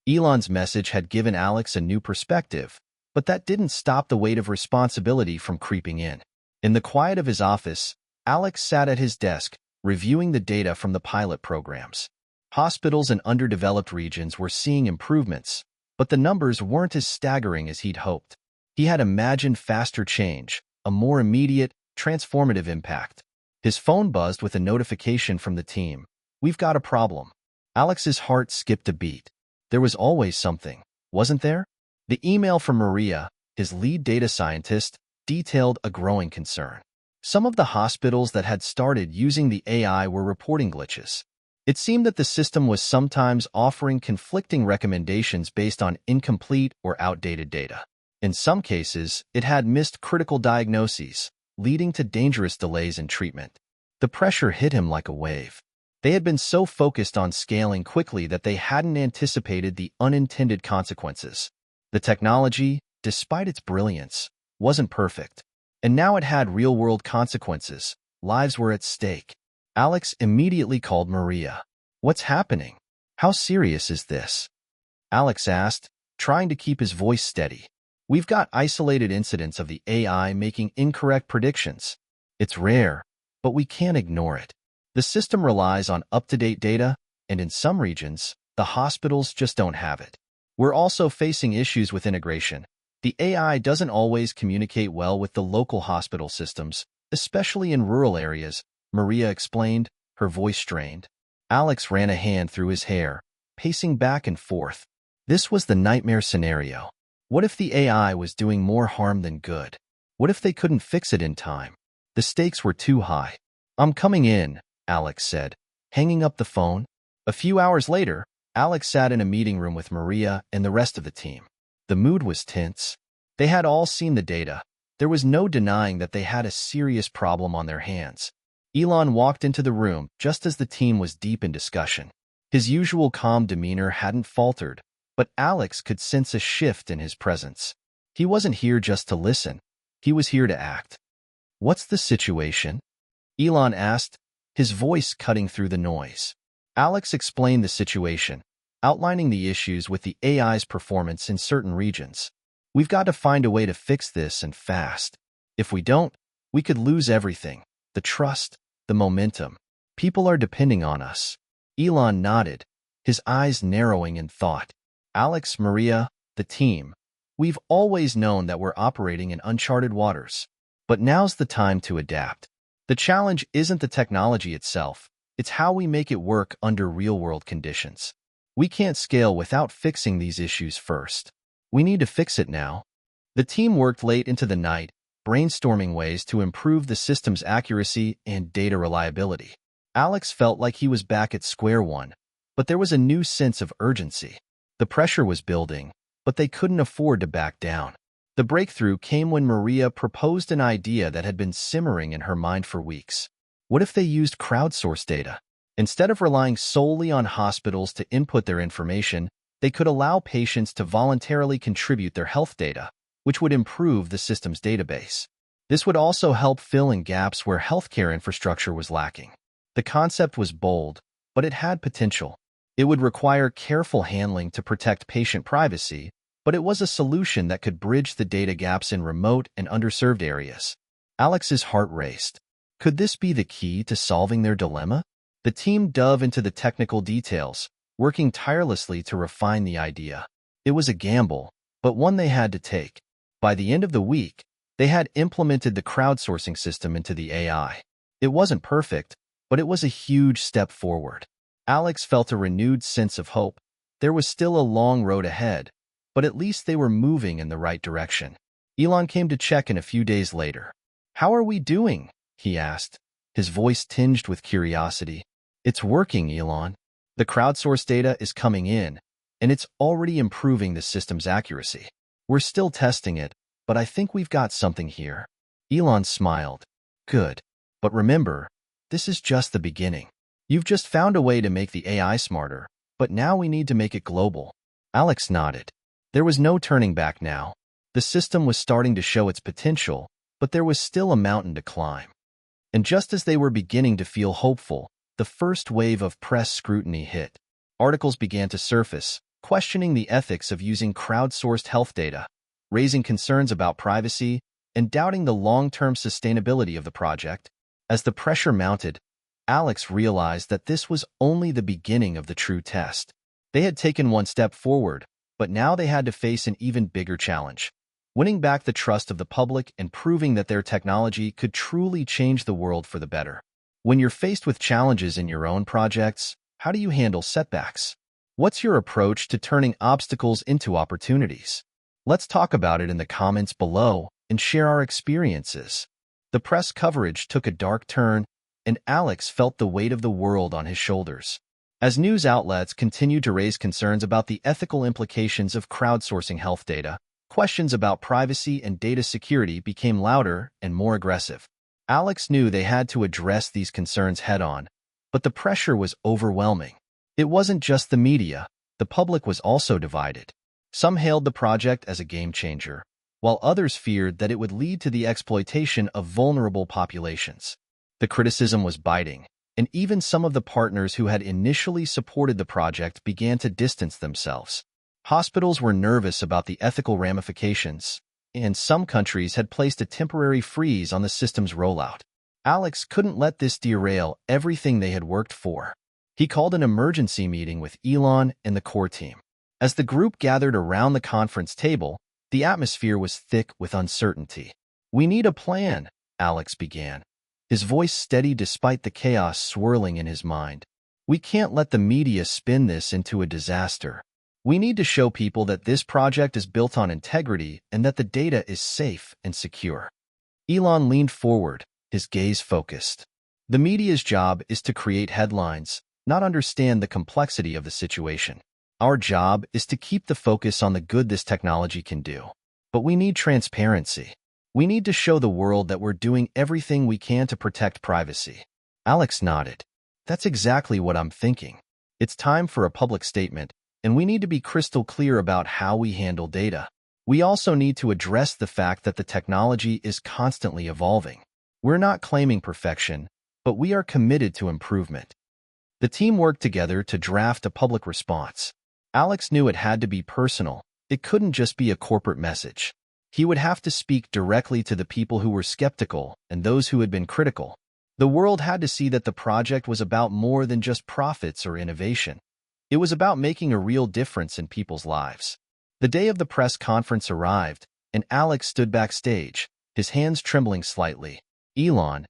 Elon's message had given Alex a new perspective, but that didn't stop the weight of responsibility from creeping in. In the quiet of his office, Alex sat at his desk, reviewing the data from the pilot programs. Hospitals in underdeveloped regions were seeing improvements, but the numbers weren't as staggering as he'd hoped. He had imagined faster change, a more immediate, transformative impact. His phone buzzed with a notification from the team. "We've got a problem." Alex's heart skipped a beat. There was always something, wasn't there? The email from Maria, his lead data scientist, detailed a growing concern. Some of the hospitals that had started using the AI were reporting glitches. It seemed that the system was sometimes offering conflicting recommendations based on incomplete or outdated data. In some cases, it had missed critical diagnoses, leading to dangerous delays in treatment. The pressure hit him like a wave. They had been so focused on scaling quickly that they hadn't anticipated the unintended consequences. The technology, despite its brilliance, wasn't perfect, and now it had real-world consequences. Lives were at stake. Alex immediately called Maria. "What's happening? How serious is this?" Alex asked, trying to keep his voice steady. "We've got isolated incidents of the AI making incorrect predictions. It's rare, but we can't ignore it. The system relies on up-to-date data, and in some regions, the hospitals just don't have it. We're also facing issues with integration. The AI doesn't always communicate well with the local hospital systems, especially in rural areas," Maria explained, her voice strained. Alex ran a hand through his hair, pacing back and forth. This was the nightmare scenario. What if the AI was doing more harm than good? What if they couldn't fix it in time? The stakes were too high. "I'm coming in," Alex said, hanging up the phone. A few hours later, Alex sat in a meeting room with Maria and the rest of the team. The mood was tense. They had all seen the data. There was no denying that they had a serious problem on their hands. Elon walked into the room just as the team was deep in discussion. His usual calm demeanor hadn't faltered, but Alex could sense a shift in his presence. He wasn't here just to listen. He was here to act. "What's the situation?" Elon asked, his voice cutting through the noise. Alex explained the situation, outlining the issues with the AI's performance in certain regions. "We've got to find a way to fix this and fast. If we don't, we could lose everything. The trust, the momentum. People are depending on us." Elon nodded, his eyes narrowing in thought. "Alex, Maria, the team. We've always known that we're operating in uncharted waters. But now's the time to adapt. The challenge isn't the technology itself. It's how we make it work under real-world conditions. We can't scale without fixing these issues first. We need to fix it now." The team worked late into the night, brainstorming ways to improve the system's accuracy and data reliability. Alex felt like he was back at square one, but there was a new sense of urgency. The pressure was building, but they couldn't afford to back down. The breakthrough came when Maria proposed an idea that had been simmering in her mind for weeks. What if they used crowdsourced data? Instead of relying solely on hospitals to input their information, they could allow patients to voluntarily contribute their health data, which would improve the system's database. This would also help fill in gaps where healthcare infrastructure was lacking. The concept was bold, but it had potential. It would require careful handling to protect patient privacy, but it was a solution that could bridge the data gaps in remote and underserved areas. Alex's heart raced. Could this be the key to solving their dilemma? The team dove into the technical details, working tirelessly to refine the idea. It was a gamble, but one they had to take. By the end of the week, they had implemented the crowdsourcing system into the AI. It wasn't perfect, but it was a huge step forward. Alex felt a renewed sense of hope. There was still a long road ahead, but at least they were moving in the right direction. Elon came to check in a few days later. "How are we doing?" he asked, his voice tinged with curiosity. "It's working, Elon. The crowdsourced data is coming in, and it's already improving the system's accuracy. We're still testing it, but I think we've got something here." Elon smiled. "Good. But remember, this is just the beginning. You've just found a way to make the AI smarter, but now we need to make it global." Alex nodded. There was no turning back now. The system was starting to show its potential, but there was still a mountain to climb. And just as they were beginning to feel hopeful, the first wave of press scrutiny hit. Articles began to surface, questioning the ethics of using crowdsourced health data, raising concerns about privacy, and doubting the long-term sustainability of the project. As the pressure mounted, Alex realized that this was only the beginning of the true test. They had taken one step forward, but now they had to face an even bigger challenge: winning back the trust of the public and proving that their technology could truly change the world for the better. When you're faced with challenges in your own projects, how do you handle setbacks? What's your approach to turning obstacles into opportunities? Let's talk about it in the comments below and share our experiences. The press coverage took a dark turn, and Alex felt the weight of the world on his shoulders. As news outlets continued to raise concerns about the ethical implications of crowdsourcing health data, questions about privacy and data security became louder and more aggressive. Alex knew they had to address these concerns head-on, but the pressure was overwhelming. It wasn't just the media, the public was also divided. Some hailed the project as a game-changer, while others feared that it would lead to the exploitation of vulnerable populations. The criticism was biting, and even some of the partners who had initially supported the project began to distance themselves. Hospitals were nervous about the ethical ramifications, and some countries had placed a temporary freeze on the system's rollout. Alex couldn't let this derail everything they had worked for. He called an emergency meeting with Elon and the core team. As the group gathered around the conference table, the atmosphere was thick with uncertainty. "We need a plan," Alex began, his voice steady despite the chaos swirling in his mind. "We can't let the media spin this into a disaster. We need to show people that this project is built on integrity and that the data is safe and secure." Elon leaned forward, his gaze focused. The media's job is to create headlines, not understand the complexity of the situation. Our job is to keep the focus on the good this technology can do. But we need transparency. We need to show the world that we're doing everything we can to protect privacy. Alex nodded. "That's exactly what I'm thinking. It's time for a public statement, and we need to be crystal clear about how we handle data. We also need to address the fact that the technology is constantly evolving. We're not claiming perfection, but we are committed to improvement." The team worked together to draft a public response. Alex knew it had to be personal. It couldn't just be a corporate message. He would have to speak directly to the people who were skeptical and those who had been critical. The world had to see that the project was about more than just profits or innovation. It was about making a real difference in people's lives. The day of the press conference arrived, and Alex stood backstage, his hands trembling slightly. Elon,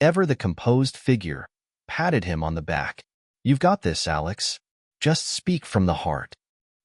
ever the composed figure, patted him on the back. "You've got this, Alex. Just speak from the heart."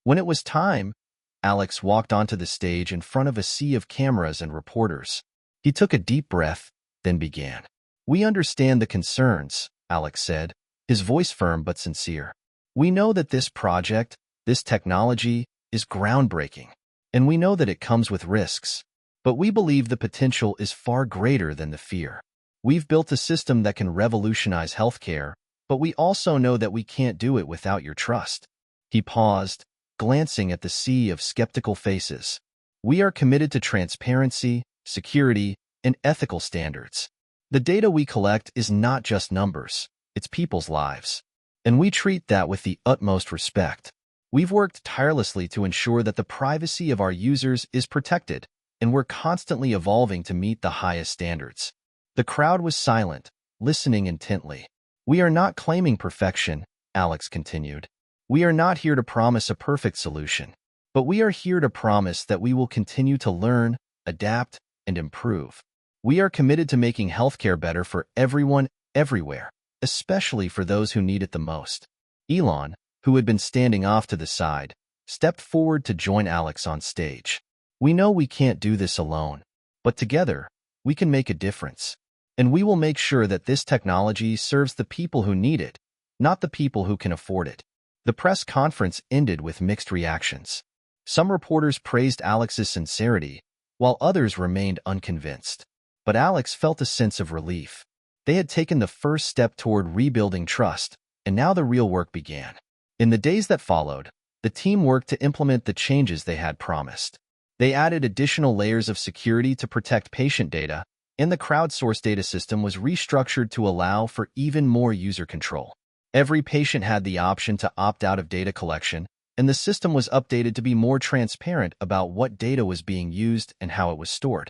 When it was time, Alex walked onto the stage in front of a sea of cameras and reporters. He took a deep breath, then began. "We understand the concerns," Alex said, his voice firm but sincere. "We know that this project, this technology, is groundbreaking, and we know that it comes with risks. But we believe the potential is far greater than the fear. We've built a system that can revolutionize healthcare, but we also know that we can't do it without your trust." He paused, glancing at the sea of skeptical faces. "We are committed to transparency, security, and ethical standards. The data we collect is not just numbers, it's people's lives. And we treat that with the utmost respect. We've worked tirelessly to ensure that the privacy of our users is protected, and we're constantly evolving to meet the highest standards." The crowd was silent, listening intently. "We are not claiming perfection," Alex continued. "We are not here to promise a perfect solution, but we are here to promise that we will continue to learn, adapt, and improve. We are committed to making healthcare better for everyone, everywhere, especially for those who need it the most." Elon, who had been standing off to the side, stepped forward to join Alex on stage. "We know we can't do this alone, but together, we can make a difference. And we will make sure that this technology serves the people who need it, not the people who can afford it." The press conference ended with mixed reactions. Some reporters praised Alex's sincerity, while others remained unconvinced. But Alex felt a sense of relief. They had taken the first step toward rebuilding trust, and now the real work began. In the days that followed, the team worked to implement the changes they had promised. They added additional layers of security to protect patient data, and the crowdsourced data system was restructured to allow for even more user control. Every patient had the option to opt out of data collection, and the system was updated to be more transparent about what data was being used and how it was stored.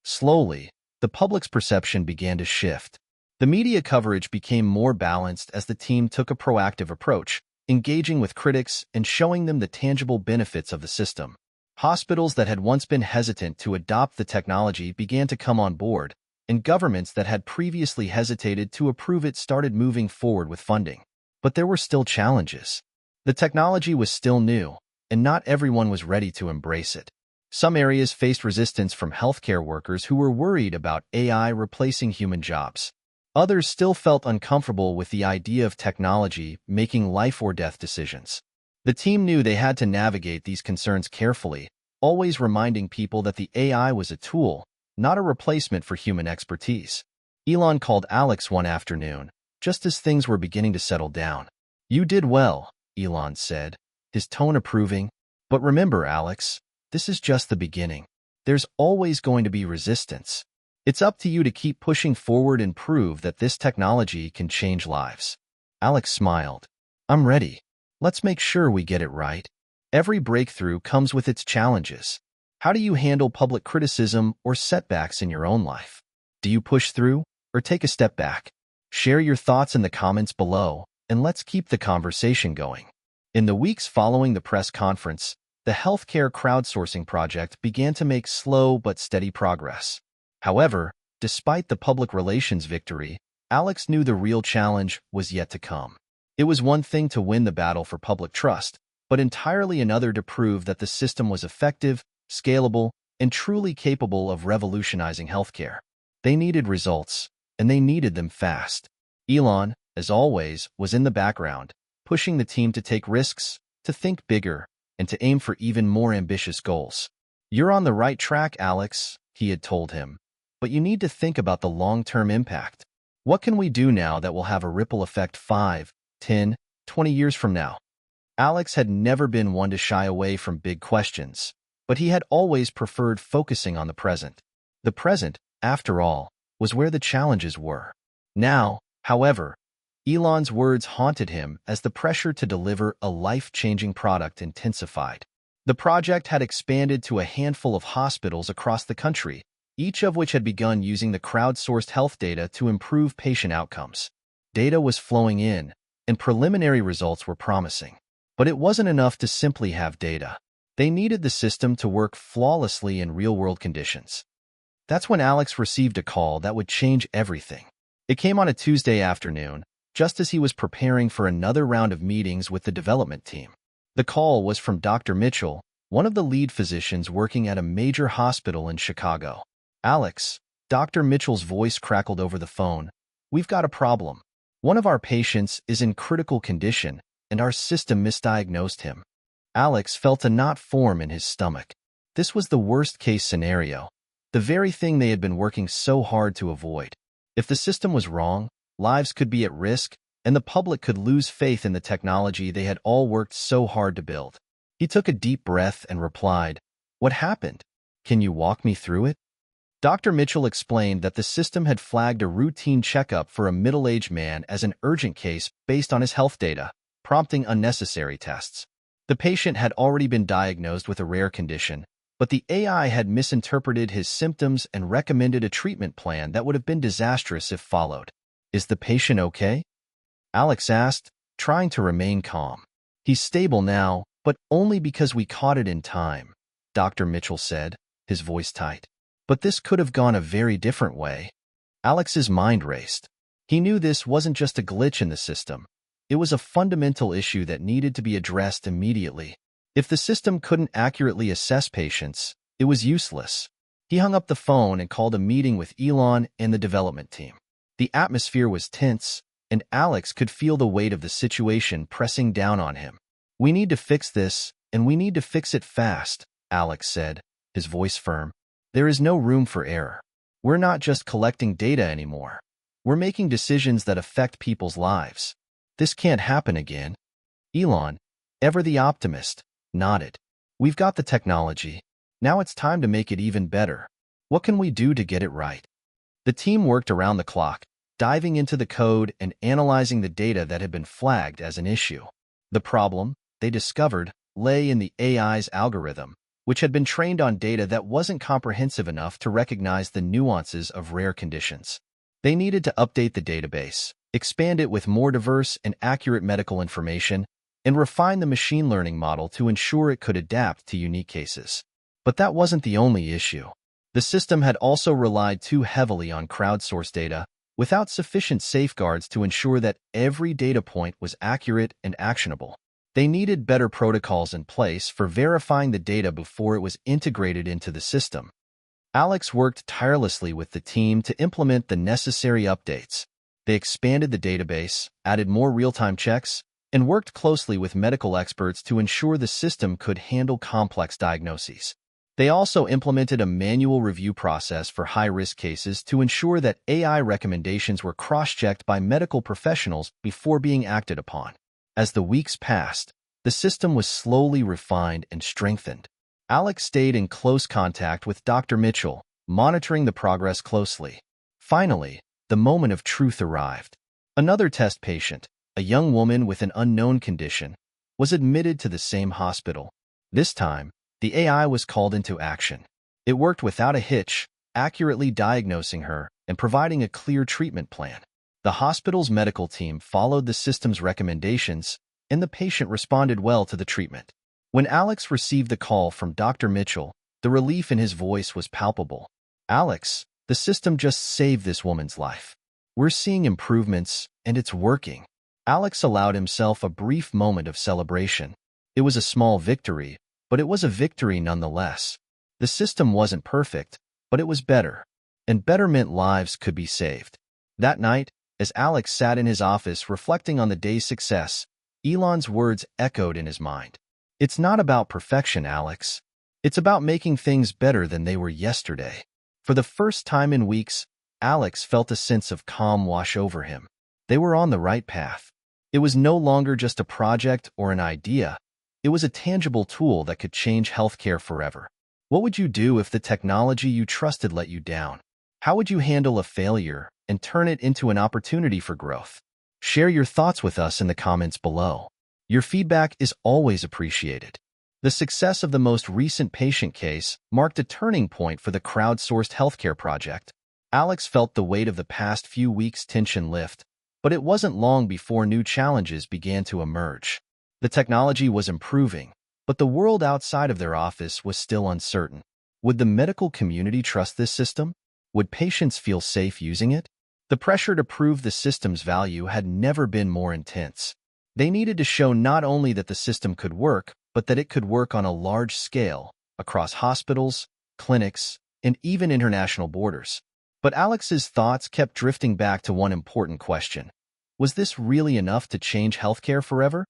Slowly, the public's perception began to shift. The media coverage became more balanced as the team took a proactive approach, engaging with critics and showing them the tangible benefits of the system. Hospitals that had once been hesitant to adopt the technology began to come on board, and governments that had previously hesitated to approve it started moving forward with funding. But there were still challenges. The technology was still new, and not everyone was ready to embrace it. Some areas faced resistance from healthcare workers who were worried about AI replacing human jobs. Others still felt uncomfortable with the idea of technology making life-or-death decisions. The team knew they had to navigate these concerns carefully, always reminding people that the AI was a tool, not a replacement for human expertise. Elon called Alex one afternoon, just as things were beginning to settle down. "You did well," Elon said, his tone approving. "But remember, Alex, this is just the beginning. There's always going to be resistance. It's up to you to keep pushing forward and prove that this technology can change lives." Alex smiled. "I'm ready. Let's make sure we get it right. Every breakthrough comes with its challenges. How do you handle public criticism or setbacks in your own life? Do you push through or take a step back? Share your thoughts in the comments below, and let's keep the conversation going." In the weeks following the press conference, the healthcare crowdsourcing project began to make slow but steady progress. However, despite the public relations victory, Alex knew the real challenge was yet to come. It was one thing to win the battle for public trust, but entirely another to prove that the system was effective, scalable, and truly capable of revolutionizing healthcare. They needed results, and they needed them fast. Elon, as always, was in the background, pushing the team to take risks, to think bigger, and to aim for even more ambitious goals. "You're on the right track, Alex," he had told him, "but you need to think about the long-term impact. What can we do now that will have a ripple effect 5, 10, 20 years from now?" Alex had never been one to shy away from big questions, but he had always preferred focusing on the present. The present, after all, was where the challenges were. Now, however, Elon's words haunted him as the pressure to deliver a life-changing product intensified. The project had expanded to a handful of hospitals across the country, each of which had begun using the crowdsourced health data to improve patient outcomes. Data was flowing in, and preliminary results were promising. But it wasn't enough to simply have data. They needed the system to work flawlessly in real-world conditions. That's when Alex received a call that would change everything. It came on a Tuesday afternoon, just as he was preparing for another round of meetings with the development team. The call was from Dr. Mitchell, one of the lead physicians working at a major hospital in Chicago. "Alex," Dr. Mitchell's voice crackled over the phone, "we've got a problem. One of our patients is in critical condition, and our system misdiagnosed him." Alex felt a knot form in his stomach. This was the worst-case scenario, the very thing they had been working so hard to avoid. If the system was wrong, lives could be at risk, and the public could lose faith in the technology they had all worked so hard to build. He took a deep breath and replied, "What happened? Can you walk me through it?" Dr. Mitchell explained that the system had flagged a routine checkup for a middle-aged man as an urgent case based on his health data, prompting unnecessary tests. The patient had already been diagnosed with a rare condition, but the AI had misinterpreted his symptoms and recommended a treatment plan that would have been disastrous if followed. "Is the patient okay?" Alex asked, trying to remain calm. "He's stable now, but only because we caught it in time," Dr. Mitchell said, his voice tight. But this could have gone a very different way. Alex's mind raced. He knew this wasn't just a glitch in the system. It was a fundamental issue that needed to be addressed immediately. If the system couldn't accurately assess patients, it was useless. He hung up the phone and called a meeting with Elon and the development team. The atmosphere was tense, and Alex could feel the weight of the situation pressing down on him. "We need to fix this, and we need to fix it fast," Alex said, his voice firm. "There is no room for error. We're not just collecting data anymore. We're making decisions that affect people's lives. This can't happen again. Elon, ever the optimist, nodded. We've got the technology. Now it's time to make it even better. What can we do to get it right? The team worked around the clock, diving into the code and analyzing the data that had been flagged as an issue. The problem, they discovered, lay in the AI's algorithm, which had been trained on data that wasn't comprehensive enough to recognize the nuances of rare conditions. They needed to update the database, expand it with more diverse and accurate medical information, and refine the machine learning model to ensure it could adapt to unique cases. But that wasn't the only issue. The system had also relied too heavily on crowdsourced data, without sufficient safeguards to ensure that every data point was accurate and actionable. They needed better protocols in place for verifying the data before it was integrated into the system. Alex worked tirelessly with the team to implement the necessary updates. They expanded the database, added more real-time checks, and worked closely with medical experts to ensure the system could handle complex diagnoses. They also implemented a manual review process for high-risk cases to ensure that AI recommendations were cross-checked by medical professionals before being acted upon. As the weeks passed, the system was slowly refined and strengthened. Alex stayed in close contact with Dr. Mitchell, monitoring the progress closely. Finally, the moment of truth arrived. Another test patient, a young woman with an unknown condition, was admitted to the same hospital. This time, the AI was called into action. It worked without a hitch, accurately diagnosing her and providing a clear treatment plan. The hospital's medical team followed the system's recommendations, and the patient responded well to the treatment. When Alex received the call from Dr. Mitchell, the relief in his voice was palpable. Alex, the system just saved this woman's life. We're seeing improvements, and it's working. Alex allowed himself a brief moment of celebration. It was a small victory, but it was a victory nonetheless. The system wasn't perfect, but it was better, and better meant lives could be saved. That night, as Alex sat in his office reflecting on the day's success, Elon's words echoed in his mind. It's not about perfection, Alex. It's about making things better than they were yesterday. For the first time in weeks, Alex felt a sense of calm wash over him. They were on the right path. It was no longer just a project or an idea. It was a tangible tool that could change healthcare forever. What would you do if the technology you trusted let you down? How would you handle a failure and turn it into an opportunity for growth? Share your thoughts with us in the comments below. Your feedback is always appreciated. The success of the most recent patient case marked a turning point for the crowdsourced healthcare project. Alex felt the weight of the past few weeks' tension lift, but it wasn't long before new challenges began to emerge. The technology was improving, but the world outside of their office was still uncertain. Would the medical community trust this system? Would patients feel safe using it? The pressure to prove the system's value had never been more intense. They needed to show not only that the system could work, but that it could work on a large scale, across hospitals, clinics, and even international borders. But Alex's thoughts kept drifting back to one important question. Was this really enough to change healthcare forever?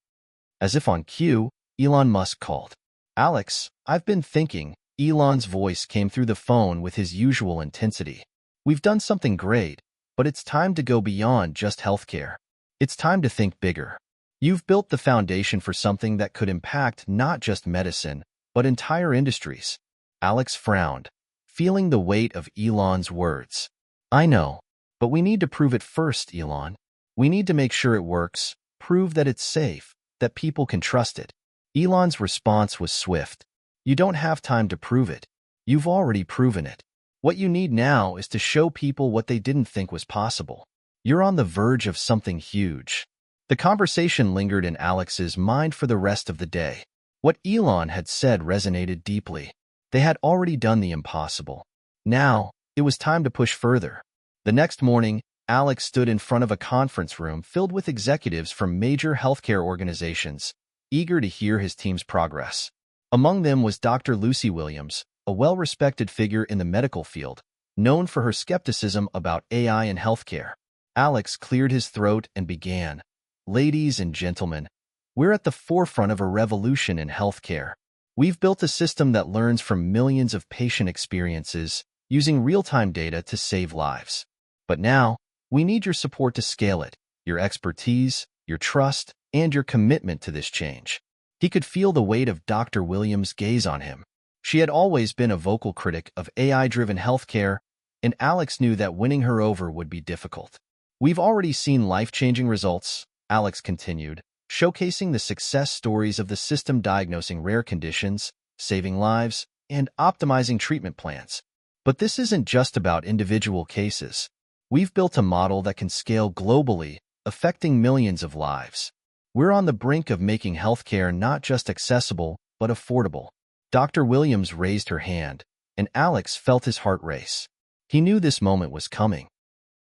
As if on cue, Elon Musk called. Alex, I've been thinking. Elon's voice came through the phone with his usual intensity. We've done something great, but it's time to go beyond just healthcare. It's time to think bigger. You've built the foundation for something that could impact not just medicine, but entire industries. Alex frowned, feeling the weight of Elon's words. I know, but we need to prove it first, Elon. We need to make sure it works, prove that it's safe, that people can trust it. Elon's response was swift. You don't have time to prove it. You've already proven it. What you need now is to show people what they didn't think was possible. You're on the verge of something huge. The conversation lingered in Alex's mind for the rest of the day. What Elon had said resonated deeply. They had already done the impossible. Now, it was time to push further. The next morning, Alex stood in front of a conference room filled with executives from major healthcare organizations, eager to hear his team's progress. Among them was Dr. Lucy Williams, a well-respected figure in the medical field, known for her skepticism about AI in healthcare. Alex cleared his throat and began. Ladies and gentlemen, we're at the forefront of a revolution in healthcare. We've built a system that learns from millions of patient experiences, using real-time data to save lives. But now, We need your support to scale it, your expertise, your trust, and your commitment to this change. He could feel the weight of Dr. Williams' gaze on him. She had always been a vocal critic of AI-driven healthcare, and Alex knew that winning her over would be difficult. We've already seen life-changing results, Alex continued, showcasing the success stories of the system diagnosing rare conditions, saving lives, and optimizing treatment plans. But this isn't just about individual cases. We've built a model that can scale globally, affecting millions of lives. We're on the brink of making healthcare not just accessible, but affordable. Dr. Williams raised her hand, and Alex felt his heart race. He knew this moment was coming.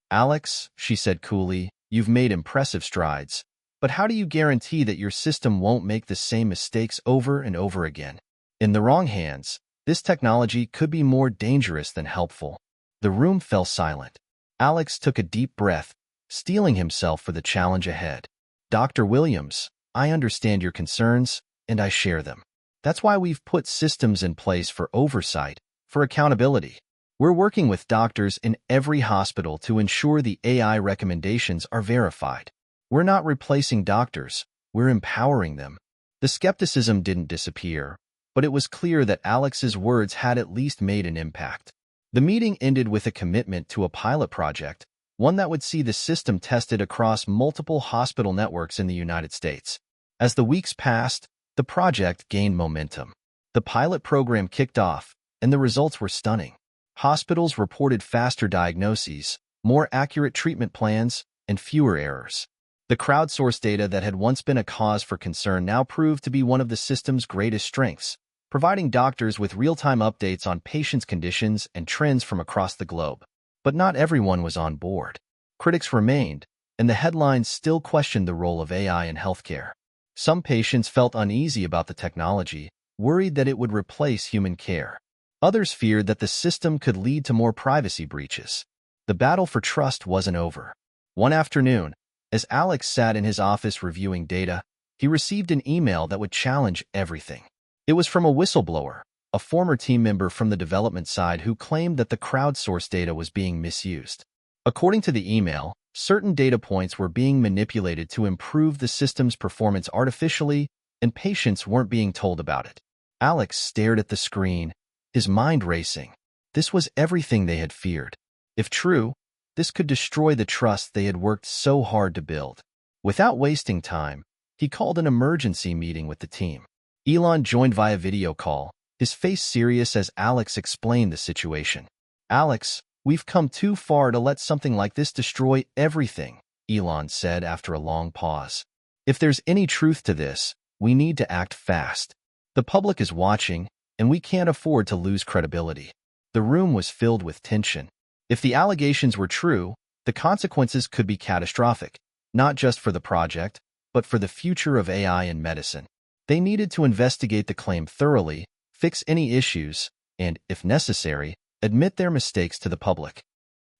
Alex, she said coolly, you've made impressive strides, but how do you guarantee that your system won't make the same mistakes over and over again? In the wrong hands, this technology could be more dangerous than helpful. The room fell silent. Alex took a deep breath, steeling himself for the challenge ahead. Dr. Williams, I understand your concerns, and I share them. That's why we've put systems in place for oversight, for accountability. We're working with doctors in every hospital to ensure the AI recommendations are verified. We're not replacing doctors, we're empowering them. The skepticism didn't disappear, but it was clear that Alex's words had at least made an impact. The meeting ended with a commitment to a pilot project, one that would see the system tested across multiple hospital networks in the United States. As the weeks passed, the project gained momentum. The pilot program kicked off, and the results were stunning. Hospitals reported faster diagnoses, more accurate treatment plans, and fewer errors. The crowdsourced data that had once been a cause for concern now proved to be one of the system's greatest strengths, providing doctors with real-time updates on patients' conditions and trends from across the globe. But not everyone was on board. Critics remained, and the headlines still questioned the role of AI in healthcare. Some patients felt uneasy about the technology, worried that it would replace human care. Others feared that the system could lead to more privacy breaches. The battle for trust wasn't over. One afternoon, as Alex sat in his office reviewing data, he received an email that would challenge everything. It was from a whistleblower, a former team member from the development side who claimed that the crowdsourced data was being misused. According to the email, certain data points were being manipulated to improve the system's performance artificially, and patients weren't being told about it. Alex stared at the screen, his mind racing. This was everything they had feared. If true, this could destroy the trust they had worked so hard to build. Without wasting time, he called an emergency meeting with the team. Elon joined via video call, his face serious as Alex explained the situation. Alex, we've come too far to let something like this destroy everything, Elon said after a long pause. If there's any truth to this, we need to act fast. The public is watching, and we can't afford to lose credibility. The room was filled with tension. If the allegations were true, the consequences could be catastrophic, not just for the project, but for the future of AI in medicine. They needed to investigate the claim thoroughly, fix any issues, and, if necessary, admit their mistakes to the public.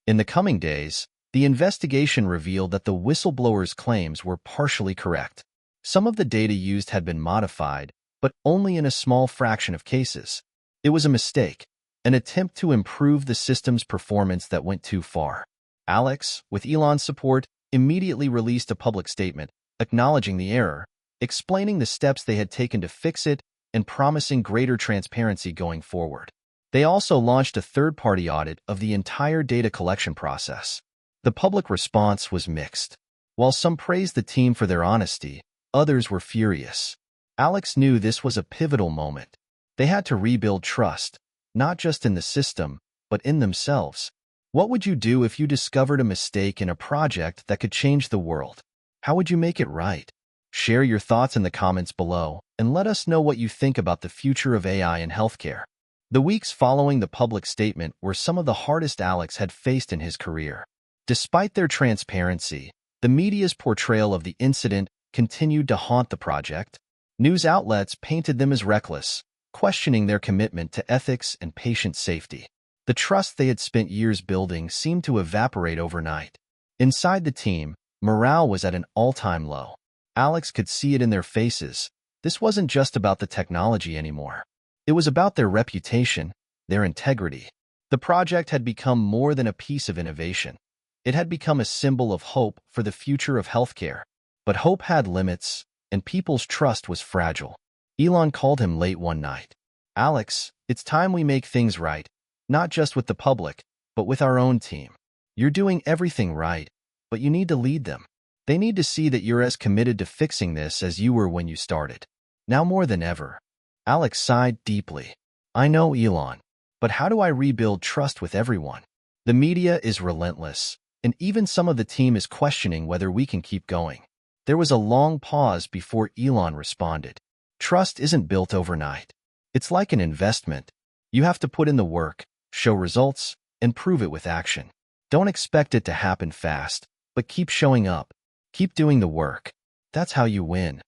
In the coming days, the investigation revealed that the whistleblower's claims were partially correct. Some of the data used had been modified, but only in a small fraction of cases. It was a mistake, an attempt to improve the system's performance that went too far. Alex, with Elon's support, immediately released a public statement, acknowledging the error, explaining the steps they had taken to fix it, and promising greater transparency going forward. They also launched a third-party audit of the entire data collection process. The public response was mixed. While some praised the team for their honesty, others were furious. Alex knew this was a pivotal moment. They had to rebuild trust, not just in the system, but in themselves. What would you do if you discovered a mistake in a project that could change the world? How would you make it right? Share your thoughts in the comments below, and let us know what you think about the future of AI in healthcare. The weeks following the public statement were some of the hardest Alex had faced in his career. Despite their transparency, the media's portrayal of the incident continued to haunt the project. News outlets painted them as reckless, questioning their commitment to ethics and patient safety. The trust they had spent years building seemed to evaporate overnight. Inside the team, morale was at an all-time low. Alex could see it in their faces. This wasn't just about the technology anymore. It was about their reputation, their integrity. The project had become more than a piece of innovation. It had become a symbol of hope for the future of healthcare. But hope had limits, and people's trust was fragile. Elon called him late one night. "Alex, it's time we make things right, not just with the public, but with our own team. You're doing everything right, but you need to lead them. They need to see that you're as committed to fixing this as you were when you started. Now more than ever." Alex sighed deeply. "I know, Elon, but how do I rebuild trust with everyone? The media is relentless, and even some of the team is questioning whether we can keep going." There was a long pause before Elon responded. "Trust isn't built overnight. It's like an investment. You have to put in the work, show results, and prove it with action. Don't expect it to happen fast, but keep showing up. Keep doing the work. That's how you win."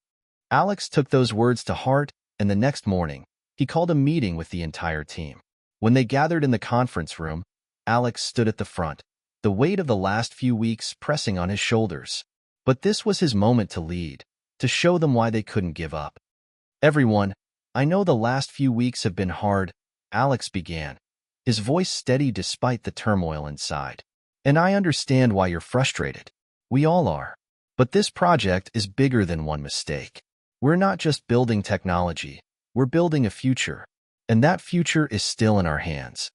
Alex took those words to heart, and the next morning, he called a meeting with the entire team. When they gathered in the conference room, Alex stood at the front, the weight of the last few weeks pressing on his shoulders. But this was his moment to lead, to show them why they couldn't give up. "Everyone, I know the last few weeks have been hard," Alex began, his voice steady despite the turmoil inside. "And I understand why you're frustrated. We all are. But this project is bigger than one mistake. We're not just building technology, we're building a future. And that future is still in our hands."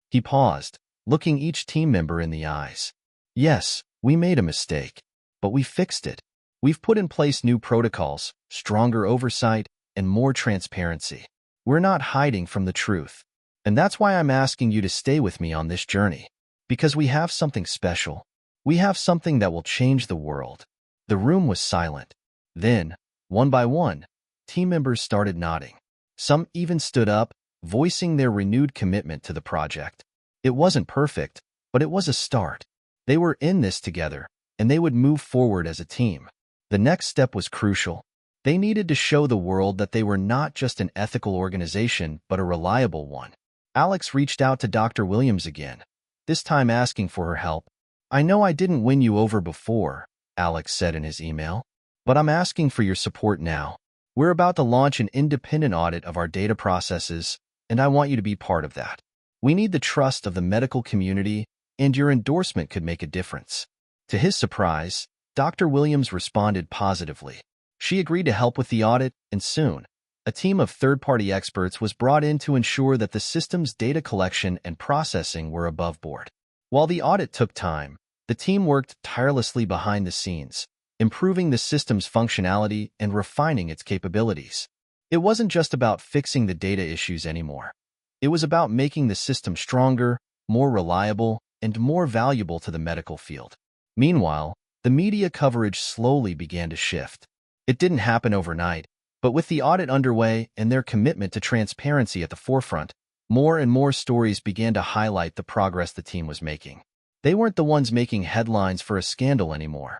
He paused, looking each team member in the eyes. "Yes, we made a mistake, but we fixed it. We've put in place new protocols, stronger oversight, and more transparency. We're not hiding from the truth. And that's why I'm asking you to stay with me on this journey. Because we have something special. We have something that will change the world." The room was silent. Then, one by one, team members started nodding. Some even stood up, voicing their renewed commitment to the project. It wasn't perfect, but it was a start. They were in this together, and they would move forward as a team. The next step was crucial. They needed to show the world that they were not just an ethical organization, but a reliable one. Alex reached out to Dr. Williams again, this time asking for her help. "I know I didn't win you over before," Alex said in his email, "but I'm asking for your support now. We're about to launch an independent audit of our data processes, and I want you to be part of that. We need the trust of the medical community, and your endorsement could make a difference." To his surprise, Dr. Williams responded positively. She agreed to help with the audit, and soon, a team of third-party experts was brought in to ensure that the system's data collection and processing were above board. While the audit took time, the team worked tirelessly behind the scenes, improving the system's functionality and refining its capabilities. It wasn't just about fixing the data issues anymore. It was about making the system stronger, more reliable, and more valuable to the medical field. Meanwhile, the media coverage slowly began to shift. It didn't happen overnight, but with the audit underway and their commitment to transparency at the forefront, more and more stories began to highlight the progress the team was making. They weren't the ones making headlines for a scandal anymore.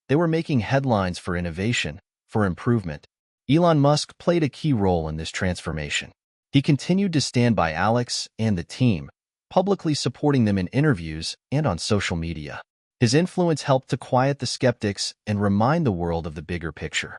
They were making headlines for innovation, for improvement. Elon Musk played a key role in this transformation. He continued to stand by Alex and the team, publicly supporting them in interviews and on social media. His influence helped to quiet the skeptics and remind the world of the bigger picture.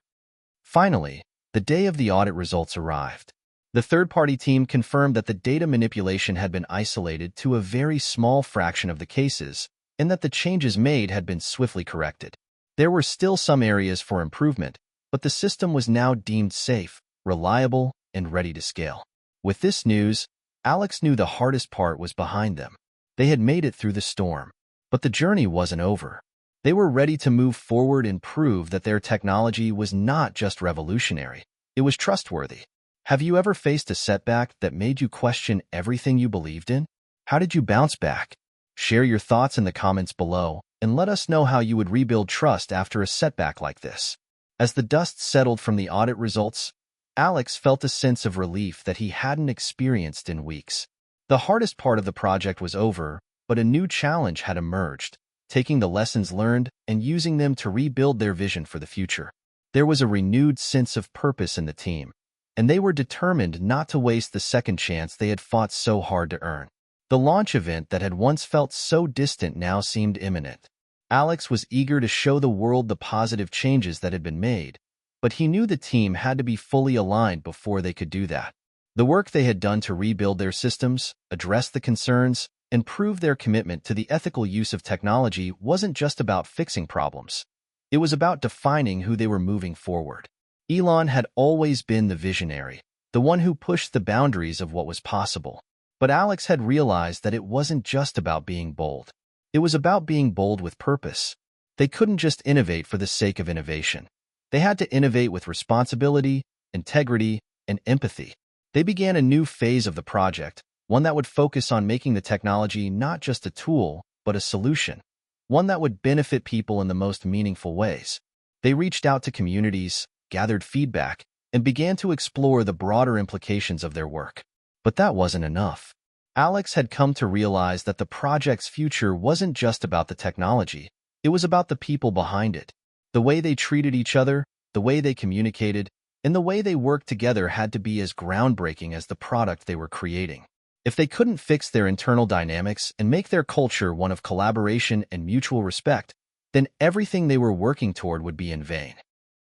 Finally, the day of the audit results arrived. The third-party team confirmed that the data manipulation had been isolated to a very small fraction of the cases, and that the changes made had been swiftly corrected. There were still some areas for improvement, but the system was now deemed safe, reliable, and ready to scale. With this news, Alex knew the hardest part was behind them. They had made it through the storm. But the journey wasn't over. They were ready to move forward and prove that their technology was not just revolutionary, it was trustworthy. Have you ever faced a setback that made you question everything you believed in? How did you bounce back? Share your thoughts in the comments below, and let us know how you would rebuild trust after a setback like this. As the dust settled from the audit results, Alex felt a sense of relief that he hadn't experienced in weeks. The hardest part of the project was over, but a new challenge had emerged, taking the lessons learned and using them to rebuild their vision for the future. There was a renewed sense of purpose in the team, and they were determined not to waste the second chance they had fought so hard to earn. The launch event that had once felt so distant now seemed imminent. Alex was eager to show the world the positive changes that had been made, but he knew the team had to be fully aligned before they could do that. The work they had done to rebuild their systems, address the concerns, and proved their commitment to the ethical use of technology wasn't just about fixing problems. It was about defining who they were moving forward. Elon had always been the visionary, the one who pushed the boundaries of what was possible. But Alex had realized that it wasn't just about being bold. It was about being bold with purpose. They couldn't just innovate for the sake of innovation. They had to innovate with responsibility, integrity, and empathy. They began a new phase of the project, one that would focus on making the technology not just a tool, but a solution, one that would benefit people in the most meaningful ways. They reached out to communities, gathered feedback, and began to explore the broader implications of their work. But that wasn't enough. Alex had come to realize that the project's future wasn't just about the technology. It was about the people behind it. The way they treated each other, the way they communicated, and the way they worked together had to be as groundbreaking as the product they were creating. If they couldn't fix their internal dynamics and make their culture one of collaboration and mutual respect, then everything they were working toward would be in vain.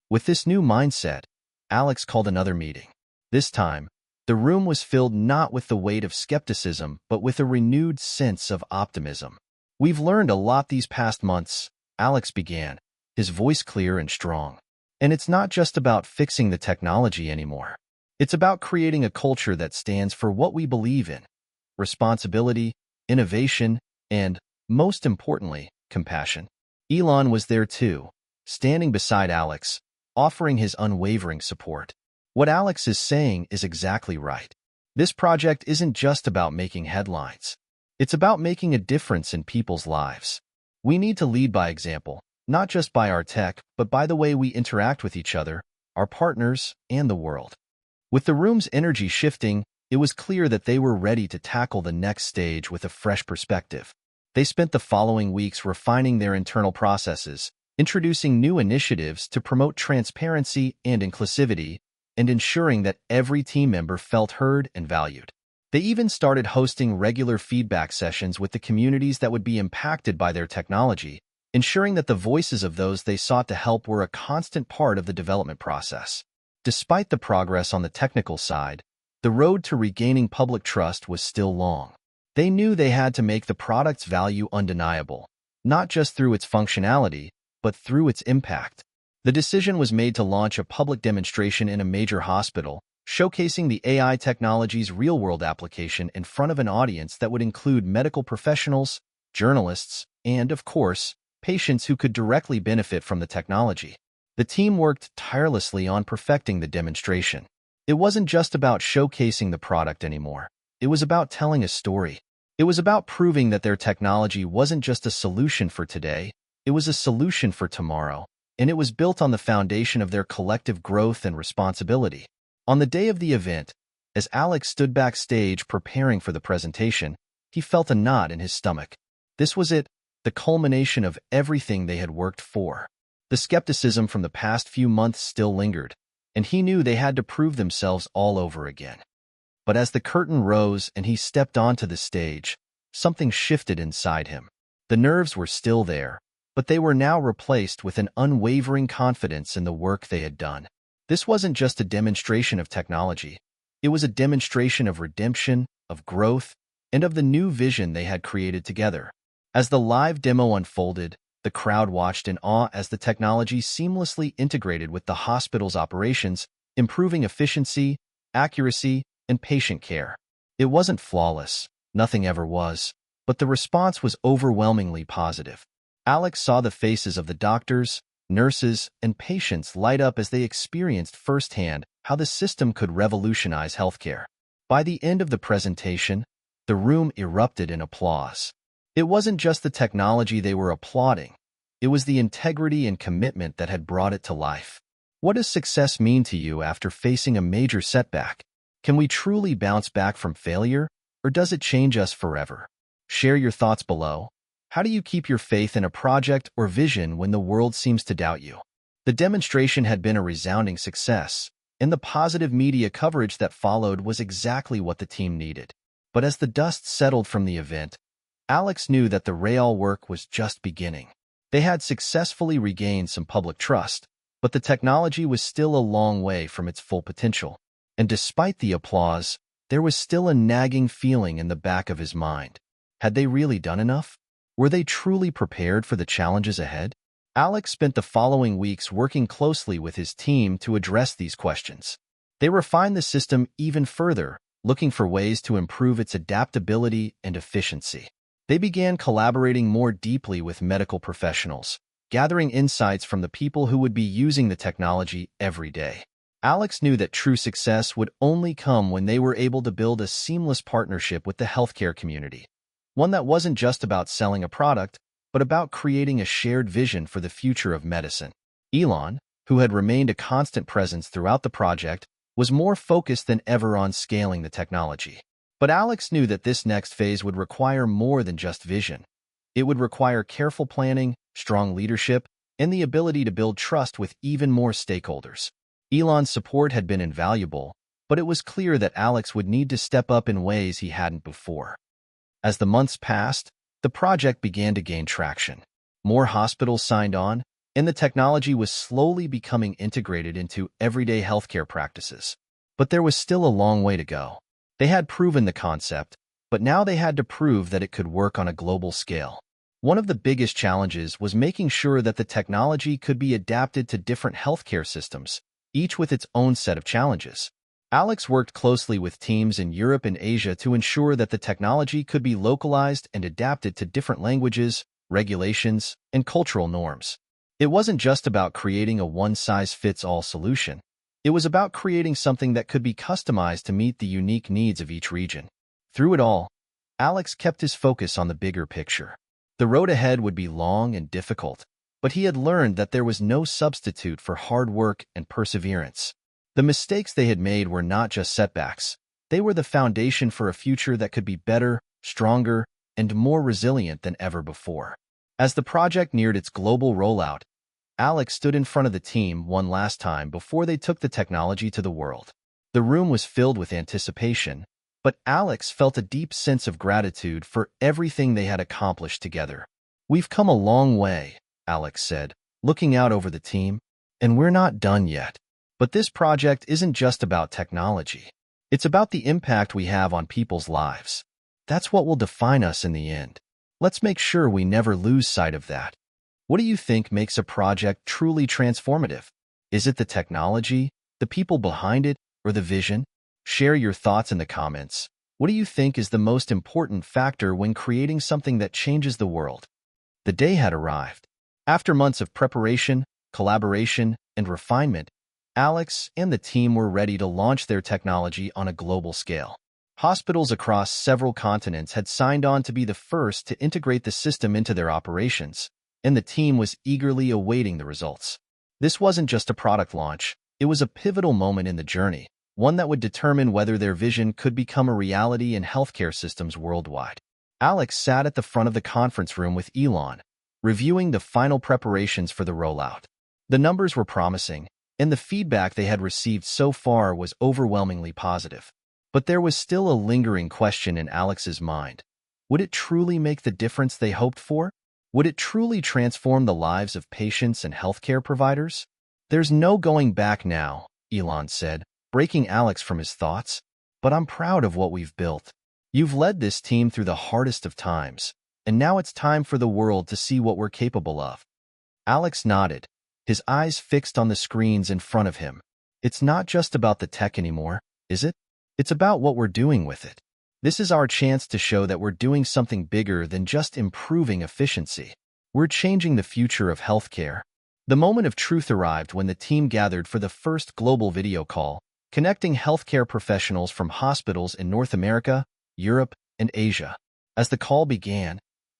With this new mindset, Alex called another meeting. This time, the room was filled not with the weight of skepticism, but with a renewed sense of optimism. "We've learned a lot these past months," Alex began, his voice clear and strong. "And it's not just about fixing the technology anymore. It's about creating a culture that stands for what we believe in: responsibility, innovation, and, most importantly, compassion." Elon was there too, standing beside Alex, offering his unwavering support. What Alex is saying is exactly right. This project isn't just about making headlines. It's about making a difference in people's lives. We need to lead by example, not just by our tech, but by the way we interact with each other, our partners, and the world. With the room's energy shifting, it was clear that they were ready to tackle the next stage with a fresh perspective. They spent the following weeks refining their internal processes, introducing new initiatives to promote transparency and inclusivity, and ensuring that every team member felt heard and valued. They even started hosting regular feedback sessions with the communities that would be impacted by their technology, ensuring that the voices of those they sought to help were a constant part of the development process. Despite the progress on the technical side, the road to regaining public trust was still long. They knew they had to make the product's value undeniable, not just through its functionality, but through its impact. The decision was made to launch a public demonstration in a major hospital, showcasing the AI technology's real-world application in front of an audience that would include medical professionals, journalists, and, of course, patients who could directly benefit from the technology. The team worked tirelessly on perfecting the demonstration. It wasn't just about showcasing the product anymore. It was about telling a story. It was about proving that their technology wasn't just a solution for today, it was a solution for tomorrow, and it was built on the foundation of their collective growth and responsibility. On the day of the event, as Alex stood backstage preparing for the presentation, he felt a knot in his stomach. This was it, the culmination of everything they had worked for. The skepticism from the past few months still lingered, and he knew they had to prove themselves all over again. But as the curtain rose and he stepped onto the stage, something shifted inside him. The nerves were still there, but they were now replaced with an unwavering confidence in the work they had done. This wasn't just a demonstration of technology. It was a demonstration of redemption, of growth, and of the new vision they had created together. As the live demo unfolded, the crowd watched in awe as the technology seamlessly integrated with the hospital's operations, improving efficiency, accuracy, and patient care. It wasn't flawless, nothing ever was, but the response was overwhelmingly positive. Alex saw the faces of the doctors, nurses, and patients light up as they experienced firsthand how the system could revolutionize healthcare. By the end of the presentation, the room erupted in applause. It wasn't just the technology they were applauding. It was the integrity and commitment that had brought it to life. What does success mean to you after facing a major setback? Can we truly bounce back from failure, or does it change us forever? Share your thoughts below. How do you keep your faith in a project or vision when the world seems to doubt you? The demonstration had been a resounding success, and the positive media coverage that followed was exactly what the team needed. But as the dust settled from the event, Alex knew that the real work was just beginning. They had successfully regained some public trust, but the technology was still a long way from its full potential. And despite the applause, there was still a nagging feeling in the back of his mind. Had they really done enough? Were they truly prepared for the challenges ahead? Alex spent the following weeks working closely with his team to address these questions. They refined the system even further, looking for ways to improve its adaptability and efficiency. They began collaborating more deeply with medical professionals, gathering insights from the people who would be using the technology every day. Alex knew that true success would only come when they were able to build a seamless partnership with the healthcare community, one that wasn't just about selling a product, but about creating a shared vision for the future of medicine. Elon, who had remained a constant presence throughout the project, was more focused than ever on scaling the technology. But Alex knew that this next phase would require more than just vision. It would require careful planning, strong leadership, and the ability to build trust with even more stakeholders. Elon's support had been invaluable, but it was clear that Alex would need to step up in ways he hadn't before. As the months passed, the project began to gain traction. More hospitals signed on, and the technology was slowly becoming integrated into everyday healthcare practices. But there was still a long way to go. They had proven the concept, but now they had to prove that it could work on a global scale. One of the biggest challenges was making sure that the technology could be adapted to different healthcare systems, each with its own set of challenges. Alex worked closely with teams in Europe and Asia to ensure that the technology could be localized and adapted to different languages, regulations, and cultural norms. It wasn't just about creating a one-size-fits-all solution. It was about creating something that could be customized to meet the unique needs of each region. Through it all, Alex kept his focus on the bigger picture. The road ahead would be long and difficult, but he had learned that there was no substitute for hard work and perseverance. The mistakes they had made were not just setbacks. They were the foundation for a future that could be better, stronger, and more resilient than ever before. As the project neared its global rollout, Alex stood in front of the team one last time before they took the technology to the world. The room was filled with anticipation, but Alex felt a deep sense of gratitude for everything they had accomplished together. "We've come a long way," Alex said, looking out over the team, "and we're not done yet. But this project isn't just about technology. It's about the impact we have on people's lives. That's what will define us in the end. Let's make sure we never lose sight of that." What do you think makes a project truly transformative? Is it the technology, the people behind it, or the vision? Share your thoughts in the comments. What do you think is the most important factor when creating something that changes the world? The day had arrived. After months of preparation, collaboration, and refinement, Alex and the team were ready to launch their technology on a global scale. Hospitals across several continents had signed on to be the first to integrate the system into their operations, and the team was eagerly awaiting the results. This wasn't just a product launch, it was a pivotal moment in the journey, one that would determine whether their vision could become a reality in healthcare systems worldwide. Alex sat at the front of the conference room with Elon, reviewing the final preparations for the rollout. The numbers were promising, and the feedback they had received so far was overwhelmingly positive. But there was still a lingering question in Alex's mind. Would it truly make the difference they hoped for? Would it truly transform the lives of patients and healthcare providers? "There's no going back now," Elon said, breaking Alex from his thoughts. "But I'm proud of what we've built. You've led this team through the hardest of times, and now it's time for the world to see what we're capable of." Alex nodded, his eyes fixed on the screens in front of him. "It's not just about the tech anymore, is it? It's about what we're doing with it. This is our chance to show that we're doing something bigger than just improving efficiency. We're changing the future of healthcare." The moment of truth arrived when the team gathered for the first global video call, connecting healthcare professionals from hospitals in North America, Europe, and Asia. As the call began,